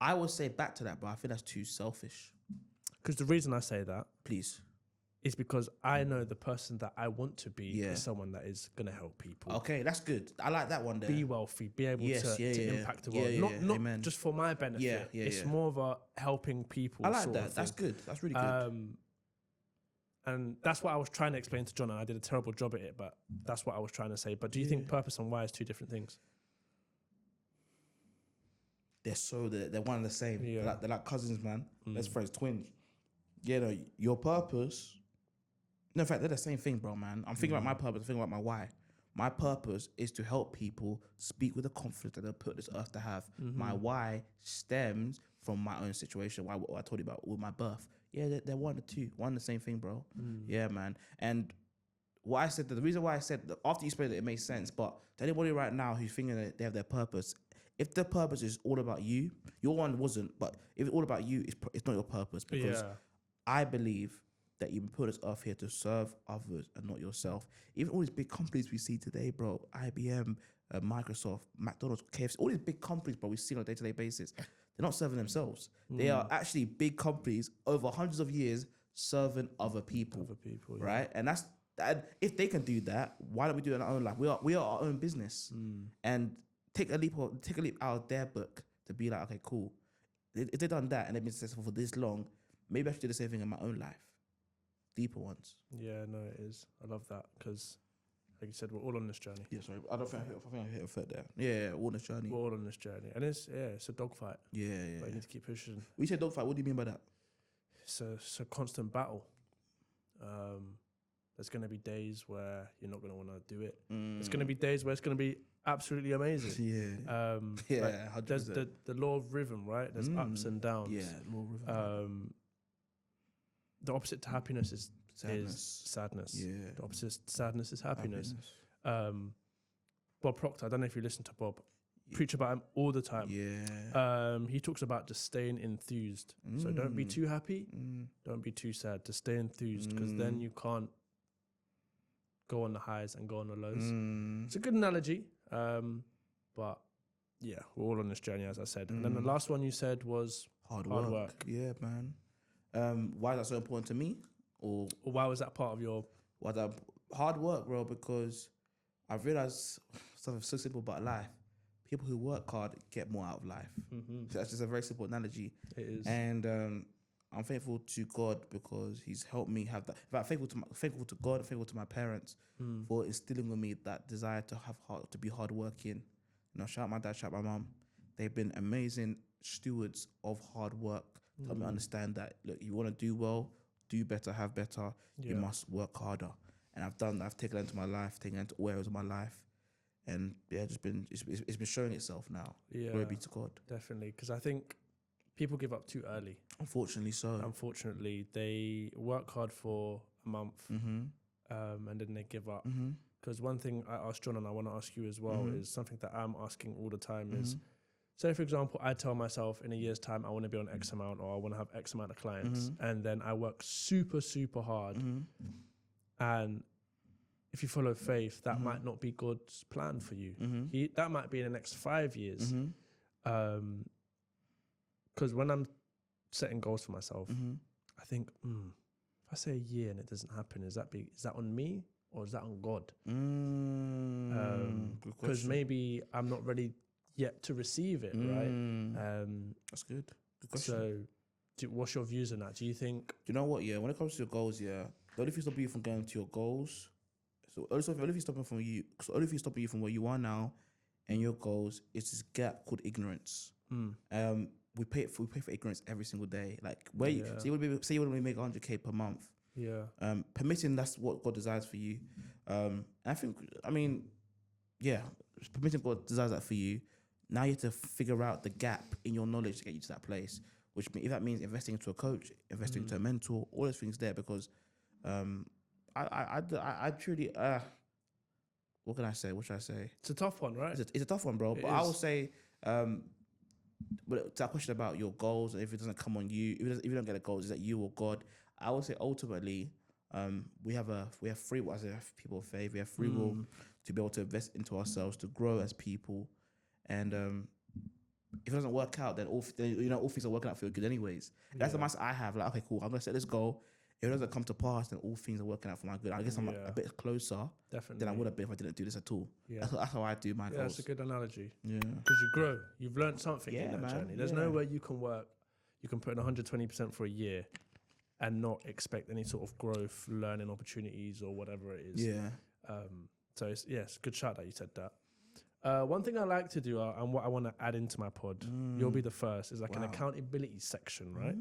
I would say back to that, but I think that's too selfish. Because the reason I say that Please. is because I know the person that I want to be Yeah. is someone that is going to help people. Okay, that's good. I like that one there. Be wealthy, be able Yes, to, yeah, to yeah. impact the Yeah, world. yeah, not yeah. not Amen. just for my benefit. Yeah, yeah, it's yeah. more of a helping people. I like sort that. Of That's thing. good. That's really good. And that's what I was trying to explain to John, and I did a terrible job at it, but that's what I was trying to say. But do you think purpose and why is two different things? They're one and the same. Yeah. They're like cousins, man. Best friends, twins. You know, your purpose. No, in fact, they're the same thing, bro, man. I'm thinking about my purpose, I'm thinking about my why. My purpose is to help people speak with the confidence that they're put this earth to have. My why stems from my own situation. What I told you about with my birth. Yeah, they're one and two. One and the same thing, bro. Yeah, man. And what I said, the reason why I said, after you explained it, it makes sense. But to anybody right now who's thinking that they have their purpose, if the purpose is all about you, your one wasn't, but if it's all about you, it's not your purpose. Because I believe that you've been put this earth here to serve others and not yourself. Even all these big companies we see today, bro, IBM, Microsoft, McDonald's, KFC, all these big companies, bro, we see on a day-to-day basis, they're not serving themselves. They are actually big companies over hundreds of years serving other people. Right? And that's that. If they can do that, why don't we do it in our own life? We are our own business. And take a leap out of their book to be like, okay, cool. If they've done that and they've been successful for this long, maybe I should do the same thing in my own life. Deeper ones. Yeah, no, it is. I love that because, like you said, we're all on this journey. Yeah, sorry. I think I hit a foot there. Yeah, all on this journey. We're all on this journey. And it's a dogfight. Yeah. But you need to keep pushing. When you say dogfight, what do you mean by that? It's a constant battle. There's going to be days where you're not going to want to do it. There's going to be days where it's going to be absolutely amazing. Yeah. There's the law of rhythm, right? There's ups and downs. Yeah, law of rhythm. The opposite to happiness is sadness. Yeah. The opposite to sadness is happiness. Bob Proctor, I don't know if you listen to Bob, preach about him all the time. Yeah. He talks about just staying enthused. So don't be too happy, don't be too sad. Just stay enthused because then you can't go on the highs and go on the lows. It's a good analogy, but yeah, we're all on this journey, as I said. And then the last one you said was hard work. Yeah, man. Why is that so important to me? Or why was that part of your... Why that hard work, bro? Because I've realized something so simple about life. People who work hard get more out of life. So that's just a very simple analogy. It is. And I'm thankful to God because He's helped me have that. In fact, thankful to God, thankful to my parents for instilling in me that desire to be hardworking. You know, shout out my dad, shout out my mum. They've been amazing stewards of hard work. Help me understand that, look, you want to do well, do better, have better, you must work harder. And I've taken that into my life, taken that into all areas of my life. And yeah, it's been showing itself now. Yeah, glory be to God. Definitely, because I think people give up too early. Unfortunately so. Unfortunately, they work hard for a month and then they give up. Because one thing I asked John and I want to ask you as well is something that I'm asking all the time is, say, for example, I tell myself in a year's time, I want to be on X amount or I want to have X amount of clients. And then I work super, super hard. And if you follow faith, that might not be God's plan for you. That might be in the next 5 years. Because when I'm setting goals for myself, I think, if I say a year and it doesn't happen, is that on me or is that on God? Because maybe I'm not ready yet to receive it, right? That's good. Good question. So what's your views on that? Do you think... Do you know what, yeah, when it comes to your goals, yeah, the only thing stopping you from going to your goals, so the only thing stopping you from where you are now and your goals is this gap called ignorance. We pay for ignorance every single day. Like say you want to make 100K per month. Yeah. Permitting that's what God desires for you. And permitting God desires that for you. Now you have to figure out the gap in your knowledge to get you to that place. Which if that means investing into a coach, investing into a mentor, all those things there, because I truly what can I say? What should I say? It's a tough one, right? It's a tough one, bro. But I will say, but to that question about your goals, and if it doesn't come on you, if you don't get the goals, is that you or God? I would say ultimately, we have free will as people of faith. We have free will to be able to invest into ourselves, to grow as people, and if it doesn't work out, then all things are working out for your good anyways. That's the mindset I have. Like, okay, cool, I'm gonna set this goal. If it doesn't come to pass, then all things are working out for my good. I guess I'm a bit closer Definitely. than I would have been if I didn't do this at all. Yeah. That's how I do my goals. That's a good analogy. Yeah. Because you grow. You've learned something in that man. journey. There's no way you can work, you can put in 120% for a year and not expect any sort of growth, learning opportunities or whatever it is. Yeah. So it's a good shout that you said that. One thing I like to do and what I want to add into my pod, you'll be the first, is like an accountability section, right?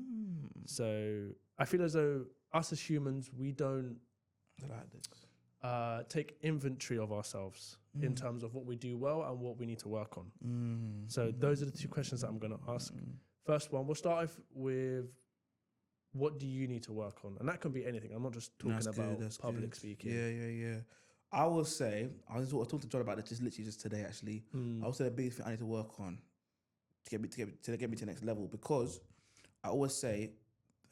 So I feel as though us as humans, we don't take inventory of ourselves in terms of what we do well and what we need to work on. So those are the two questions that I'm going to ask. First one, we'll start off with, what do you need to work on? And that can be anything. I'm not just talking about public speaking. Yeah. I will say, I was talking to John about this just today, actually. I would say the biggest thing I need to work on to get me to the next level, because I always say,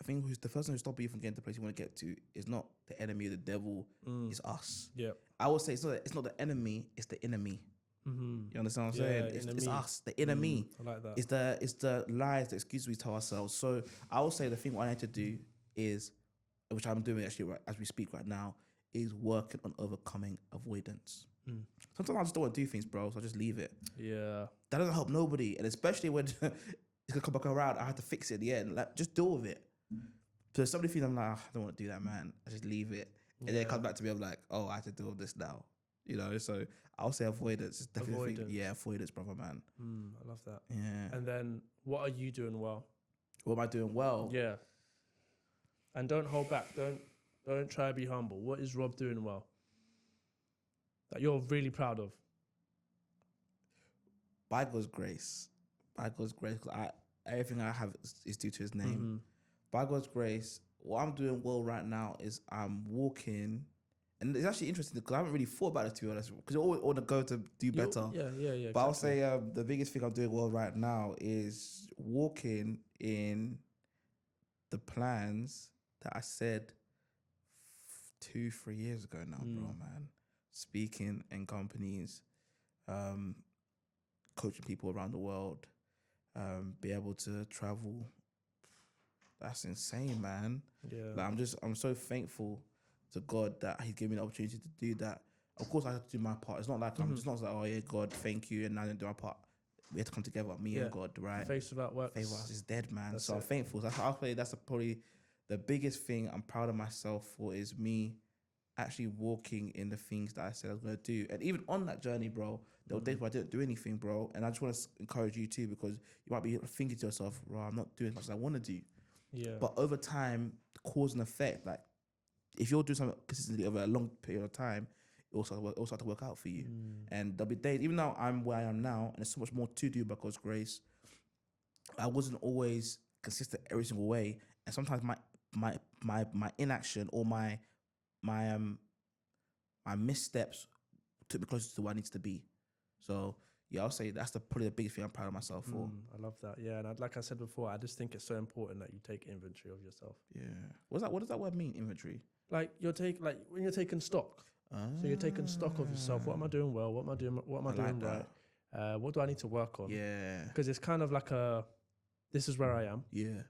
I think the person who stops you from getting to the place you want to get to is not the enemy or the devil, it's us. Yeah. I would say it's not the enemy, it's the enemy. You understand what I'm saying? It's us, the enemy. I like that. It's the lies, the excuses we tell ourselves. So I would say the thing what I need to do is, which I'm doing actually as we speak right now, is working on overcoming avoidance. Sometimes I just don't want to do things, bro, so I just leave it. Yeah. That doesn't help nobody, and especially when it's gonna come back around, I have to fix it at the end. Like, just deal with it. So if somebody feels I'm like, I don't want to do that, man, I just leave it, and then it comes back to me. I'm like, oh, I have to deal with this now. So I'll say avoidance is definitely avoidance, brother, man. I love that. Yeah. And then, what are you doing well? What am I doing well? Yeah. And don't hold back. Don't try to be humble. What is Rob doing well that you're really proud of? By God's grace. Everything I have is due to His name. By God's grace, what I'm doing well right now is I'm walking, and it's actually interesting because I haven't really thought about it, to be honest, because you always want to go to do better. Yeah. But exactly. I'll say the biggest thing I'm doing well right now is walking in the plans that I said 2-3 years ago now, bro, man. Speaking in companies, coaching people around the world, be able to travel. That's insane, man. Yeah. Like, I'm so thankful to God that He's given me the opportunity to do that. Of course, I have to do my part. It's not like I'm just not like, oh yeah, God, thank you, and I didn't do my part. We have to come together, me and God, right? Faith without works. Faith without is dead, man. So I'm thankful. So I'll say that's probably the biggest thing I'm proud of myself for, is me actually walking in the things that I said I was going to do. And even on that journey, bro, there were days where I didn't do anything, bro. And I just want to encourage you too, because you might be thinking to yourself, bro, I'm not doing as much as I want to do. Yeah. But over time, cause and effect, like if you're doing something consistently over a long period of time, it also start to work out for you. And there'll be days, even though I'm where I am now, and there's so much more to do by God's grace, I wasn't always consistent every single way. And sometimes my inaction or my missteps took me closer to where I needed to be. So yeah, I'll say that's probably the biggest thing I'm proud of myself for. I love that. Yeah, and like I said before, I just think it's so important that you take inventory of yourself. Yeah. What does that word mean, inventory? Like when you're taking stock. So you're taking stock of yourself. What am I doing well? What am I doing right? What do I need to work on? Yeah. Because it's kind of like this is where I am. Yeah.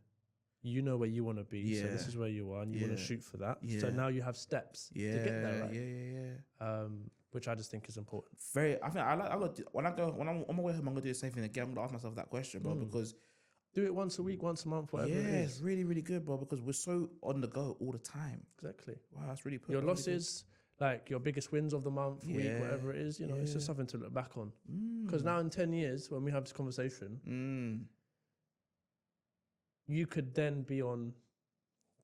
You know where you want to be, so this is where you are, and you want to shoot for that. Yeah. So now you have steps to get there, right? Yeah. Which I just think is important. When I'm on my way home, I'm gonna do the same thing again. I'm gonna ask myself that question, bro, because do it once a week, once a month, whatever it is. Yeah, it's really, really good, bro, because we're so on the go all the time. Exactly. Wow, that's really your losses, like your biggest wins of the month, week, whatever it is, it's just something to look back on. Because now in 10 years, when we have this conversation, you could then be on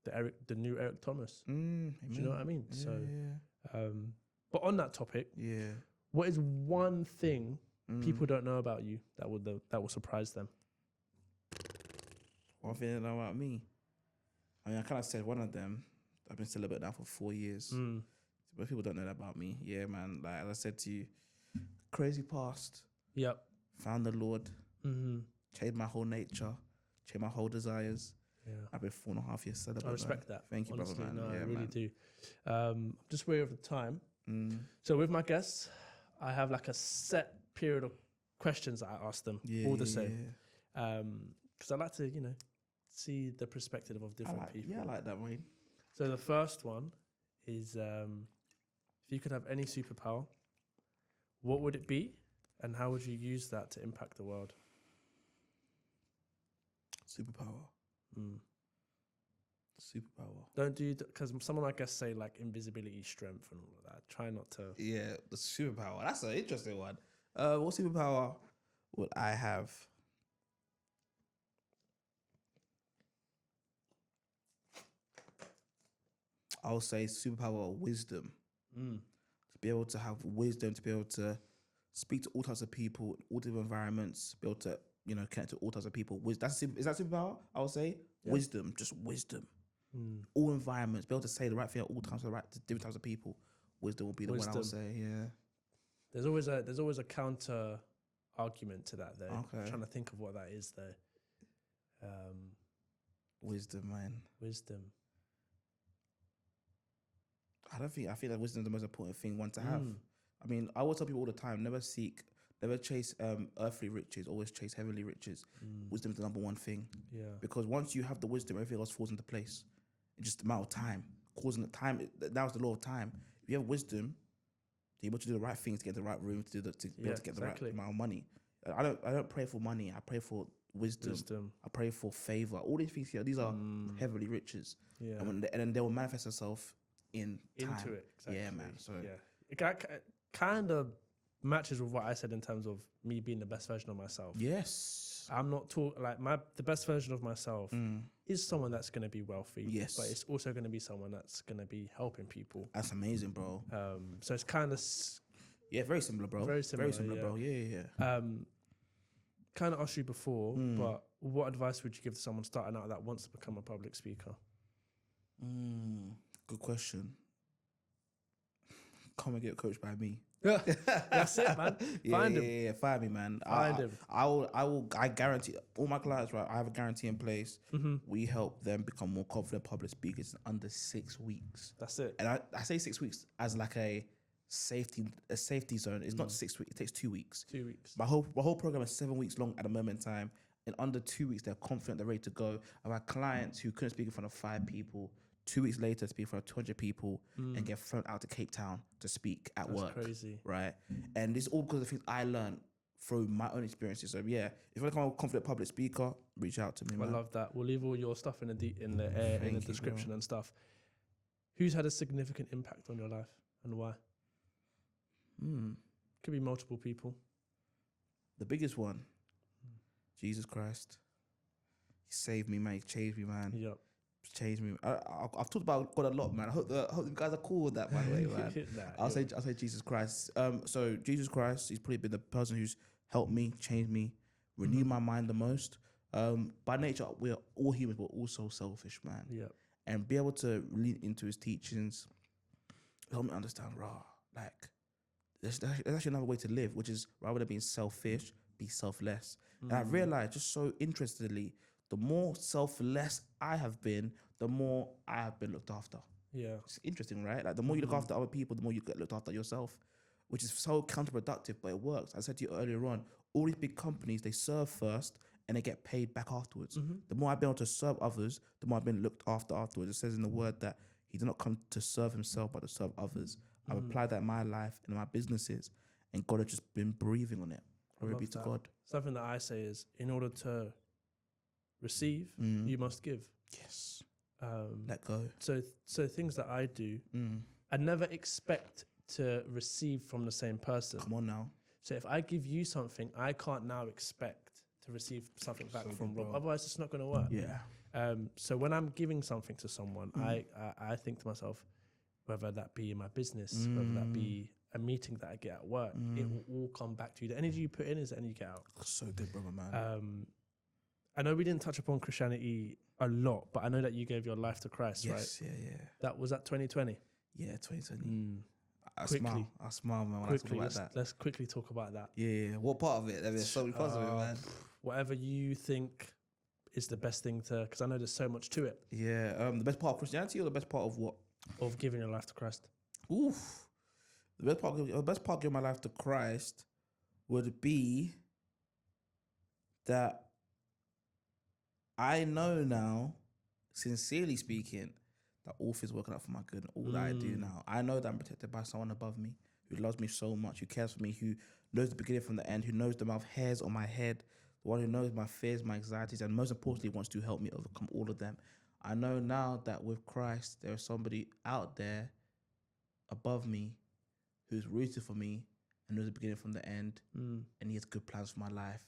the new Eric Thomas. Do you know what I mean? But on that topic, what is one thing people don't know about you that will surprise them? One thing they know about me. I mean, I kind of said one of them. I've been celibate now for 4 years. But people don't know that about me. Yeah, man. Like, as I said to you, crazy past. Yep. Found the Lord. Changed my whole nature. Changed my whole desires. Yeah. I've been 4.5 years celibate. I respect that. Thank you, honestly, brother, man. No, yeah, I really man. do. I'm just wary of the time. So with my guests, I have like a set period of questions that I ask them, all the same. Because I like to, see the perspective of different people. Yeah, I like that, Wayne. So the first one is, if you could have any superpower, what would it be, and how would you use that to impact the world? Superpower. Superpower. Don't do, because some of my guests say like invisibility, strength, and all of that. Try not to. Yeah, the superpower. That's an interesting one. What superpower would I have? I'll say superpower of wisdom. To be able to have wisdom, to be able to speak to all types of people, all different environments, be able to, connect to all types of people. Is that superpower? I would say wisdom, just wisdom. All environments, be able to say the right thing at all times to different types of people. Wisdom will be the one I would say. Yeah. There's always a counter argument to that though. Okay. I'm trying to think of what that is though. Wisdom, man. Wisdom. I feel that wisdom is the most important thing one to have. I mean, I will tell people all the time, never chase earthly riches, always chase heavenly riches. Wisdom is the number one thing. Yeah. Because once you have the wisdom, everything else falls into place. It's just a matter of time. Causing the time, that was the law of time. If you have wisdom, you're able to do the right things to get the right room, to be able to get the right amount of money. I don't pray for money. I pray for wisdom. I pray for favor. All these things here, these are heavenly riches. Yeah. And then they will manifest themselves into it. Exactly. Yeah, man. So it kind of matches with what I said in terms of me being the best version of myself. Yes. I'm not the best version of myself is someone that's going to be wealthy. Yes. But it's also going to be someone that's going to be helping people. That's amazing, bro. So it's kind of very similar, bro. Very similar, bro. Yeah. Kind of asked you before, but what advice would you give to someone starting out that wants to become a public speaker? Good question. Come and get coached by me. That's it, man. Find him. Yeah, find me, man. Find him. I guarantee all my clients, right? I have a guarantee in place. We help them become more confident public speakers in under 6 weeks. That's it. And I say 6 weeks as like a safety zone. It's not 6 weeks. It takes 2 weeks. 2 weeks. My whole program is 7 weeks long at the moment in time. In under 2 weeks, they're confident, they're ready to go. I've had clients who couldn't speak in front of 5 people. 2 weeks later, speak in front of 200 people and get flown out to Cape Town to speak at work. That's crazy. Right? And this is all because of the things I learned through my own experiences. So yeah, if you want to become a confident public speaker, reach out to me, man. I love that. We'll leave all your stuff in the description and stuff. Who's had a significant impact on your life and why? Could be multiple people. The biggest one, Jesus Christ. He saved me, man. He changed me, man. Yep. Changed me. I've talked about God a lot, man. I hope you guys are cool with that, by the way, man. I'll say Jesus Christ. So Jesus Christ, he's probably been the person who's helped me, changed me, renewed my mind the most. By nature, we're all humans, but also selfish, man. Yeah. And be able to lean into his teachings, help me understand, there's actually another way to live, which is rather than being selfish, be selfless. And I realized just so interestedly, the more selfless I have been, the more I have been looked after. Yeah. It's interesting, right? Like the more you look after other people, the more you get looked after yourself, which is so counterproductive, but it works. I said to you earlier on, all these big companies, they serve first and they get paid back afterwards. The more I've been able to serve others, the more I've been looked after afterwards. It says in the word that he did not come to serve himself, but to serve others. I've applied that in my life and in my businesses, and God has just been breathing on it. Glory be to God. Something that I say is, in order to receive, you must give. Yes. Let go. So things that I do, I never expect to receive from the same person. Come on now. So if I give you something, I can't now expect to receive something back from Rob. Otherwise, it's not going to work. Yeah. So when I'm giving something to someone, I think to myself, whether that be in my business, whether that be a meeting that I get at work, it will all come back to you. The energy you put in is the energy you get out. So good, brother, man. I know we didn't touch upon Christianity a lot, but I know that you gave your life to Christ, right? Yes, yeah. That was at 2020? Yeah, 2020. I smile, man, when I talk about that. Let's quickly talk about that. Yeah. What part of it? There's so many parts of it, man. Whatever you think is the best thing to, because I know there's so much to it. Yeah. The best part of Christianity or the best part of what? Of giving your life to Christ. Oof. The best part of giving my life to Christ would be that I know now, sincerely speaking, that all things working out for my good. All that I do now, I know that I'm protected by someone above me who loves me so much, who cares for me, who knows the beginning from the end, who knows the amount of hairs on my head, the one who knows my fears, my anxieties, and most importantly, wants to help me overcome all of them. I know now that with Christ, there is somebody out there above me who's rooted for me and knows the beginning from the end, and he has good plans for my life.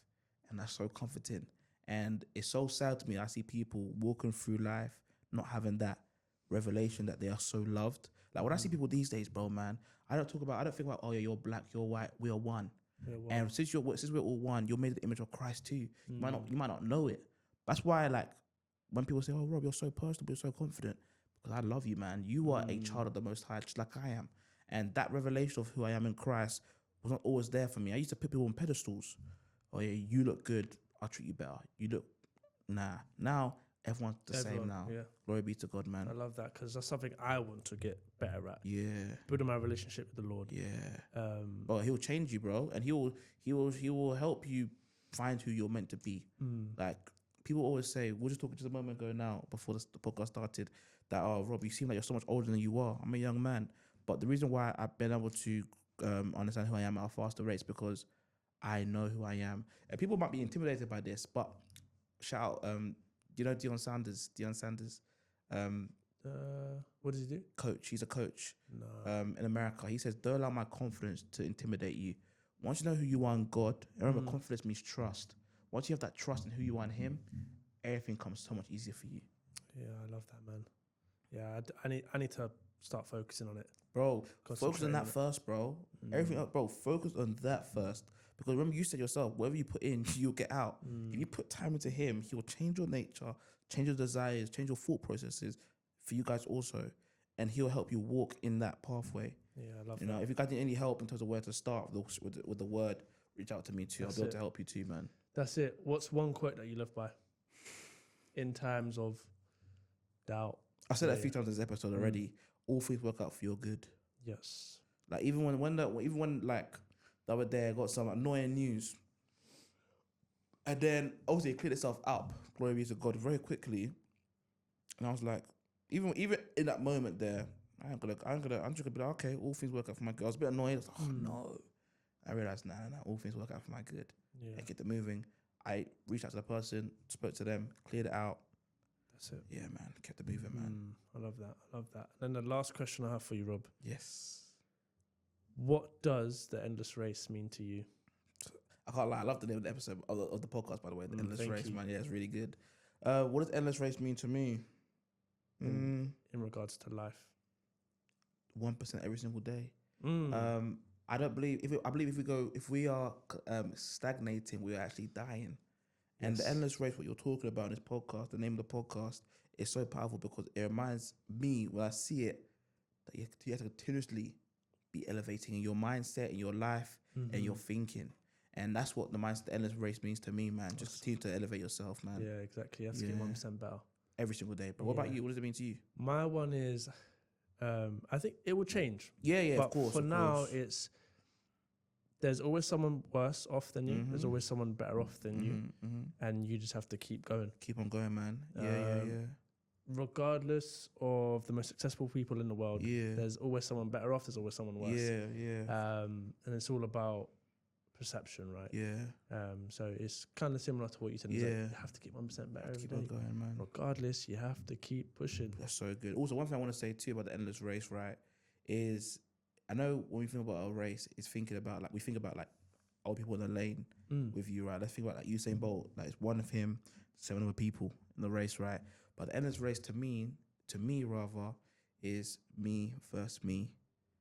And that's so comforting. And it's so sad to me. I see people walking through life not having that revelation that they are so loved. Like when I see people these days, bro, man, I don't think about, oh yeah, you're black, you're white, we are one. And since we're all one, you're made in the image of Christ too. You might not know it. That's why, like, when people say, "Oh, Rob, you're so personable, you're so confident," because I love you, man. You are a child of the Most High, just like I am. And that revelation of who I am in Christ was not always there for me. I used to put people on pedestals. Oh yeah, you look good, I'll treat you better. You look, nah. Now everyone's the same now. Yeah. Glory be to God, man. I love that because that's something I want to get better at. Yeah. Building my relationship with the Lord. Yeah. But he'll change you, bro, and he will help you find who you're meant to be. Like people always say, we were just talking just a moment ago now before the podcast started that, oh, Rob, you seem like you're so much older than you are. I'm a young man, but the reason why I've been able to understand who I am at a faster rate is because I know who I am. And people might be intimidated by this, but shout out, you know Deion Sanders? What does he do? Coach. He's a coach. No. In America. He says, don't allow my confidence to intimidate you. Once you know who you are in God, remember confidence means trust. Once you have that trust in who you are in him, everything comes so much easier for you. Yeah, I love that, man. Yeah, I need to start focusing on it. Bro, focus on that first, bro. Everything else, bro, focus on that first. Because remember, you said yourself, whatever you put in, you'll get out. If you put time into him, he will change your nature, change your desires, change your thought processes for you guys also. And he'll help you walk in that pathway. Yeah, I love that. You know, if you guys need any help in terms of where to start with the word, reach out to me too. I'll be able to help you too, man. That's it. What's one quote that you live by in times of doubt? I said that a few times in this episode already. All things work out for your good. Yes. Like even when like the other day I got some annoying news, and then obviously it cleared itself up. Glory be to God very quickly, and I was like, even in that moment there, I'm just gonna be like, okay, all things work out for my good. I was a bit annoyed. I was like, oh no. I realized, nah, all things work out for my good. Yeah. I get it moving. I reached out to the person, spoke to them, cleared it out. That's it. Yeah, man. Kept it moving, man. I love that. And then the last question I have for you, Rob. Yes. What does the endless race mean to you? I can't lie. I love the name of the episode of the podcast, by the way. The endless race, you. man. Yeah, it's really good. What does endless race mean to me? In regards to life. 1% every single day. I don't believe if we are stagnating, we're actually dying. Yes. And the endless race, what you're talking about in this podcast, the name of the podcast, is so powerful because it reminds me when I see it that you have to continuously be elevating in your mindset, in your life, and your thinking. And that's what the endless race means to me, man. Just continue to elevate yourself, man. Yeah, exactly. You have to get 1% better every single day. But what about you? What does it mean to you? My one is, I think it will change. Yeah, but of course. For now, there's always someone worse off than you. There's always someone better off than you. And you just have to keep going. Keep on going, man. Yeah. Regardless of the most successful people in the world, there's always someone better off. There's always someone worse. Yeah. And it's all about perception, right? Yeah. So it's kind of similar to what you said. Yeah. Like you have to get 1% better every keep day. on going, man. Regardless, you have to keep pushing. That's so good. Also, one thing I want to say too about the endless race, right, is I know when we think about a race, it's thinking about like we think about like old people in the lane with you, right? Let's think about like Usain Bolt. Like it's one of him, 7 other people in the race, right? But the endless race to me rather, is me versus me.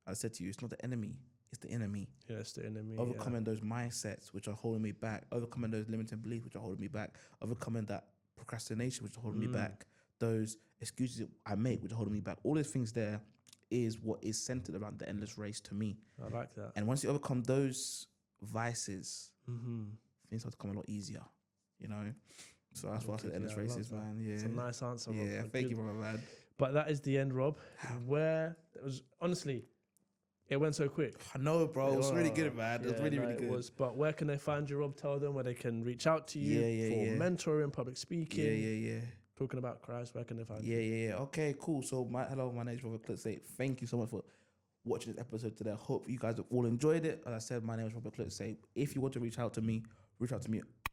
I said to you, it's not the enemy, it's the enemy. Yeah, it's the enemy. Overcoming those mindsets which are holding me back, overcoming those limiting beliefs which are holding me back, overcoming that procrastination which is holding me back, those excuses I make which are holding me back. All those things there is what is centered around the endless race to me. I like that. And once you overcome those vices, things start to come a lot easier, you know? So that's why I said endless races, man. Yeah. It's a nice answer, Rob. Yeah, thank you, brother, man. But that is the end, Rob. Where it was honestly, It went so quick. I know, bro. It was really good, man. It was really, no, really good. It was. But where can they find you, Rob? Tell them where they can reach out to you for mentoring, public speaking. Yeah. Talking about Christ. Where can they find you? Yeah. Okay, cool. So, hello, my name is Robert Klutze. Thank you so much for watching this episode today. I hope you guys have all enjoyed it. As I said, my name is Robert Klutze. If you want to reach out to me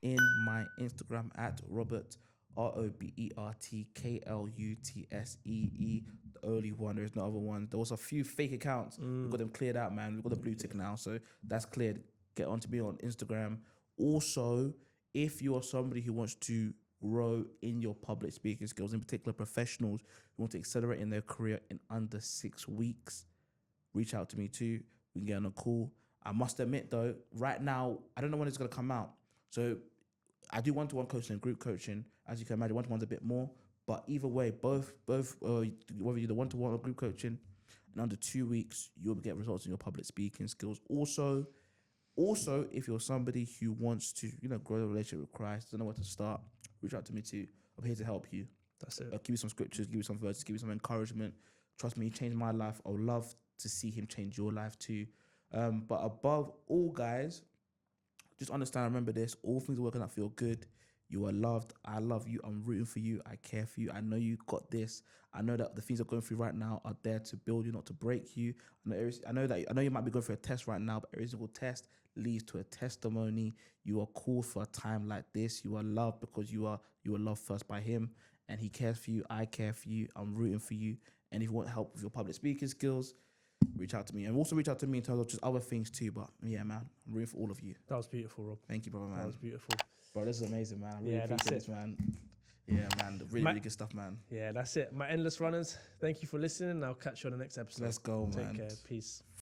in my Instagram at Robert RobertKlutsee. The only one. There's no other one. There was a few fake accounts. We've got them cleared out, man. We've got the blue tick now, so that's cleared. Get onto me on Instagram. Also, if you are somebody who wants to grow in your public speaking skills, in particular professionals who want to accelerate in their career in under 6 weeks, reach out to me too. We can get on a call. I must admit though, right now, I don't know when it's going to come out. So I do one-to-one coaching and group coaching. As you can imagine, one-to-one's a bit more. But either way, both whether you do the one-to-one or group coaching, in under 2 weeks, you'll get results in your public speaking skills. Also, if you're somebody who wants to, grow a relationship with Christ, don't know where to start, reach out to me too. I'm here to help you. That's it. Give you some scriptures, give you some verses, give you some encouragement. Trust me, he changed my life. I would love to see him change your life too. But above all, guys, just understand, remember this, all things are working out for your good. You are loved. I love you. I'm rooting for you. I care for you. I know you got this. I know that the things you're going through right now are there to build you, not to break you. I know you might be going through a test right now, but every single test leads to a testimony. You are called for a time like this. You are loved because you are loved first by him, and he cares for you. I care for you. I'm rooting for you. And if you want help with your public speaking skills, reach out to me. And also reach out to me in terms of just other things too. But yeah, man, I'm rooting for all of you. That was beautiful, Rob. Thank you, brother, man. That was beautiful. Bro, this is amazing, man. I really appreciate this, man. Yeah, man. Really good stuff, man. Yeah, that's it. My endless runners, thank you for listening. I'll catch you on the next episode. Let's go, man. Take care. Peace.